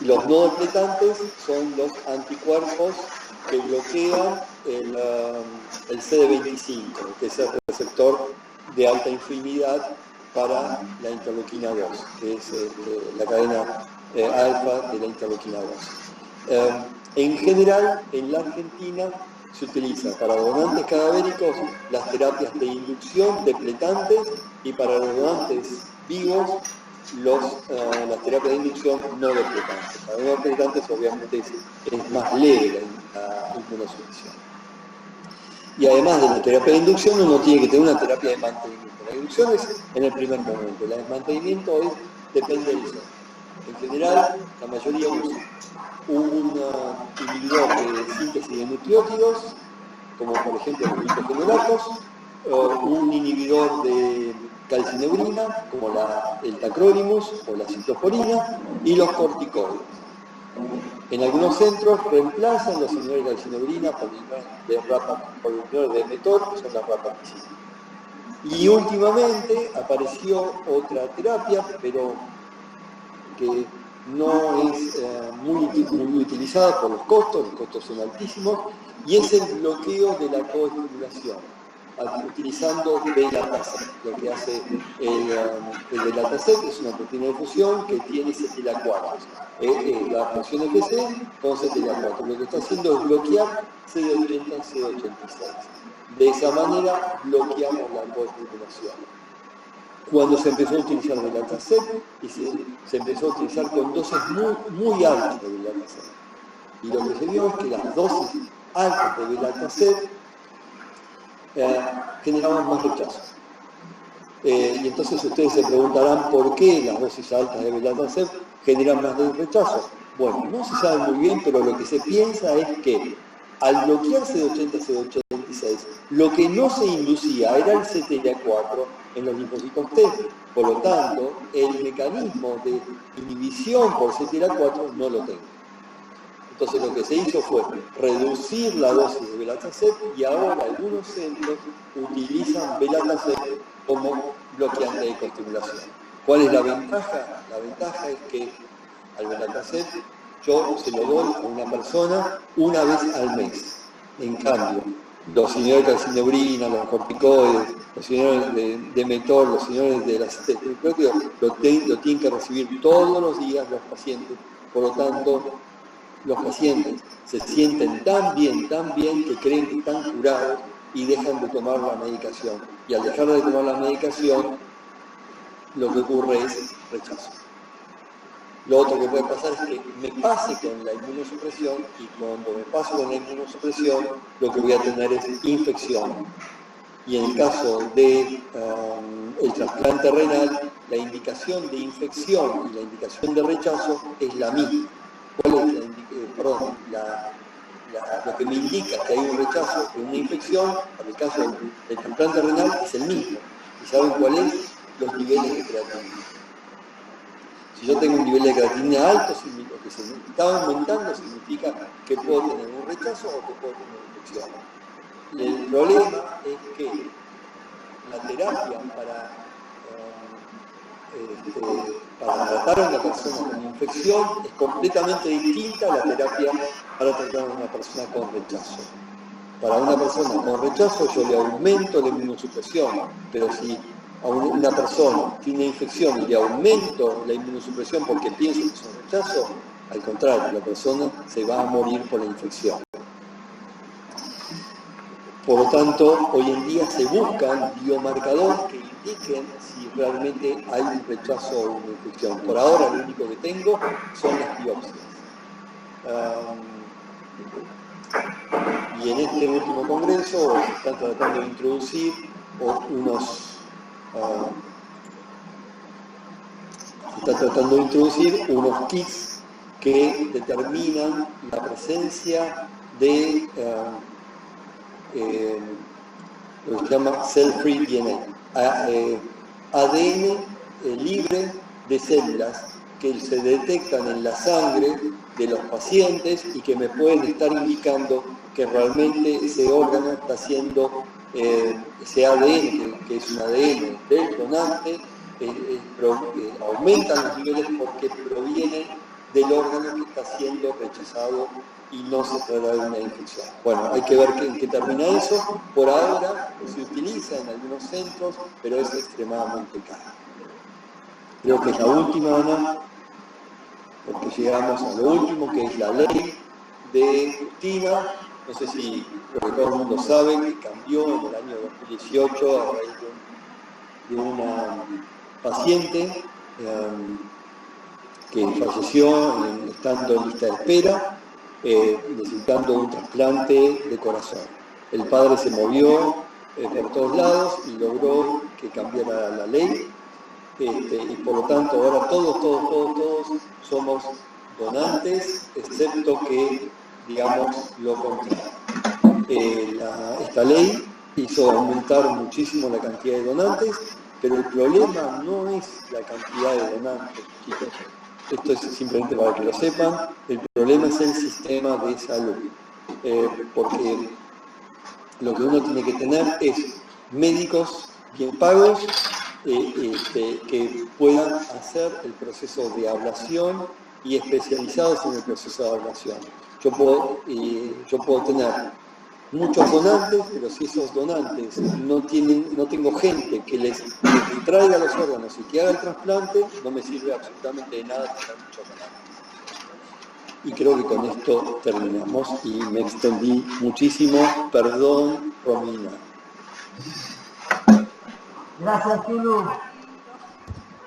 Los no depletantes son los anticuerpos que bloquean el CD25, que es el receptor de alta afinidad para la interleuquina 2, que es la cadena alfa de la interleuquina 2. En general, en la Argentina se utiliza para donantes cadavéricos las terapias de inducción depletantes, y para los donantes vivos las terapias de inducción no depletantes. Para los no depletantes obviamente es más leve la inmunosupresión. Y además de la terapia de inducción, uno tiene que tener una terapia de mantenimiento. La inducción es en el primer momento, el desmantelamiento depende del centro. En general, la mayoría usa un inhibidor de síntesis de nucleótidos, como por ejemplo los glutogenoratos, un inhibidor de calcineurina, como el tacrolimus o la ciclosporina, y los corticoides. En algunos centros reemplazan los inhibidores de calcineurina por inhibidores de mTOR, que son las rapamicina. Y últimamente apareció otra terapia, pero que no es muy utilizada por los costos son altísimos, y es el bloqueo de la coestimulación, utilizando DLATACET. Lo que hace el DLATACET es una proteína de fusión que tiene cetila-4. La función FC con cetila-4. Lo que está haciendo es bloquear CD80 y CD86. De esa manera bloqueamos la coestimulación. cuando se empezó a utilizar Belatacept y se empezó a utilizar con dosis muy altas de Belatacept. Y lo que se vio es que las dosis altas de Belatacept generaban más rechazo. Y entonces ustedes se preguntarán por qué las dosis altas de Belatacept generan más rechazo. Bueno, no se sabe muy bien, pero lo que se piensa es que al bloquear CD80-CD86, lo que no se inducía era el CTLA4 en los linfocitos T. Por lo tanto, el mecanismo de inhibición por CTLA4 no lo tengo. Entonces lo que se hizo fue reducir la dosis de Belatacept y ahora algunos centros utilizan Belatacept como bloqueante de coestimulación. ¿Cuál es la ventaja? La ventaja es que al Belatacept yo se lo doy a una persona una vez al mes. En cambio, los inhibidores de calcineurina, los corticoides, los inhibidores de mTOR, los inhibidores de la acetilcolina, lo tienen que recibir todos los días los pacientes. Por lo tanto, los pacientes se sienten tan bien que creen que están curados y dejan de tomar la medicación. Y al dejar de tomar la medicación, lo que ocurre es rechazo. Lo otro que puede pasar es que me pase con la inmunosupresión y cuando me paso con la inmunosupresión, lo que voy a tener es infección. Y en el caso de el trasplante renal, la indicación de infección y la indicación de rechazo es la misma. ¿Cuál es lo que me indica que hay un rechazo y una infección? En el caso del trasplante renal es el mismo. ¿Y saben cuál es? Los niveles de creatinina. Si yo tengo un nivel de creatinina alto, lo que se está aumentando significa que puedo tener un rechazo o que puedo tener una infección. Y el problema es que la terapia para tratar a una persona con infección es completamente distinta a la terapia para tratar a una persona con rechazo. Para una persona con rechazo yo le aumento la inmunosupresión, pero si a una persona tiene infección y le aumento la inmunosupresión porque pienso que es un rechazo, al contrario, la persona se va a morir por la infección. Por lo tanto, hoy en día se buscan biomarcadores que indiquen si realmente hay un rechazo o una infección. Por ahora lo único que tengo son las biopsias. Y en este último congreso se están tratando de introducir unos kits que determinan la presencia de lo que se llama cell-free DNA, ADN libre de células que se detectan en la sangre de los pacientes y que me pueden estar indicando que realmente ese órgano está haciendo ese ADN, que es un ADN del donante, aumentan los niveles porque proviene del órgano que está siendo rechazado y no se trata de una infección. Bueno, hay que ver en qué termina eso. Por ahora se utiliza en algunos centros, pero es extremadamente caro. Creo que es la última, Ana, porque llegamos a lo último, que es la ley de Justina. No sé si lo que todo el mundo sabe, que cambió en el año 2018 a raíz de una paciente que falleció estando en lista de espera, necesitando un trasplante de corazón. El padre se movió por todos lados y logró que cambiara la ley, y por lo tanto ahora todos somos donantes, excepto que, digamos, lo contrario. Esta ley hizo aumentar muchísimo la cantidad de donantes, pero el problema no es la cantidad de donantes, chicos. Esto es simplemente para que lo sepan. El problema es el sistema de salud, porque lo que uno tiene que tener es médicos bien pagos que puedan hacer el proceso de ablación y especializados en el proceso de ablación. Yo puedo tener muchos donantes, pero si esos donantes no tengo gente que les traiga los órganos y que haga el trasplante, no me sirve absolutamente de nada tener mucho donante. Y creo que con esto terminamos y me extendí muchísimo. Perdón, Romina. Gracias, Tulu.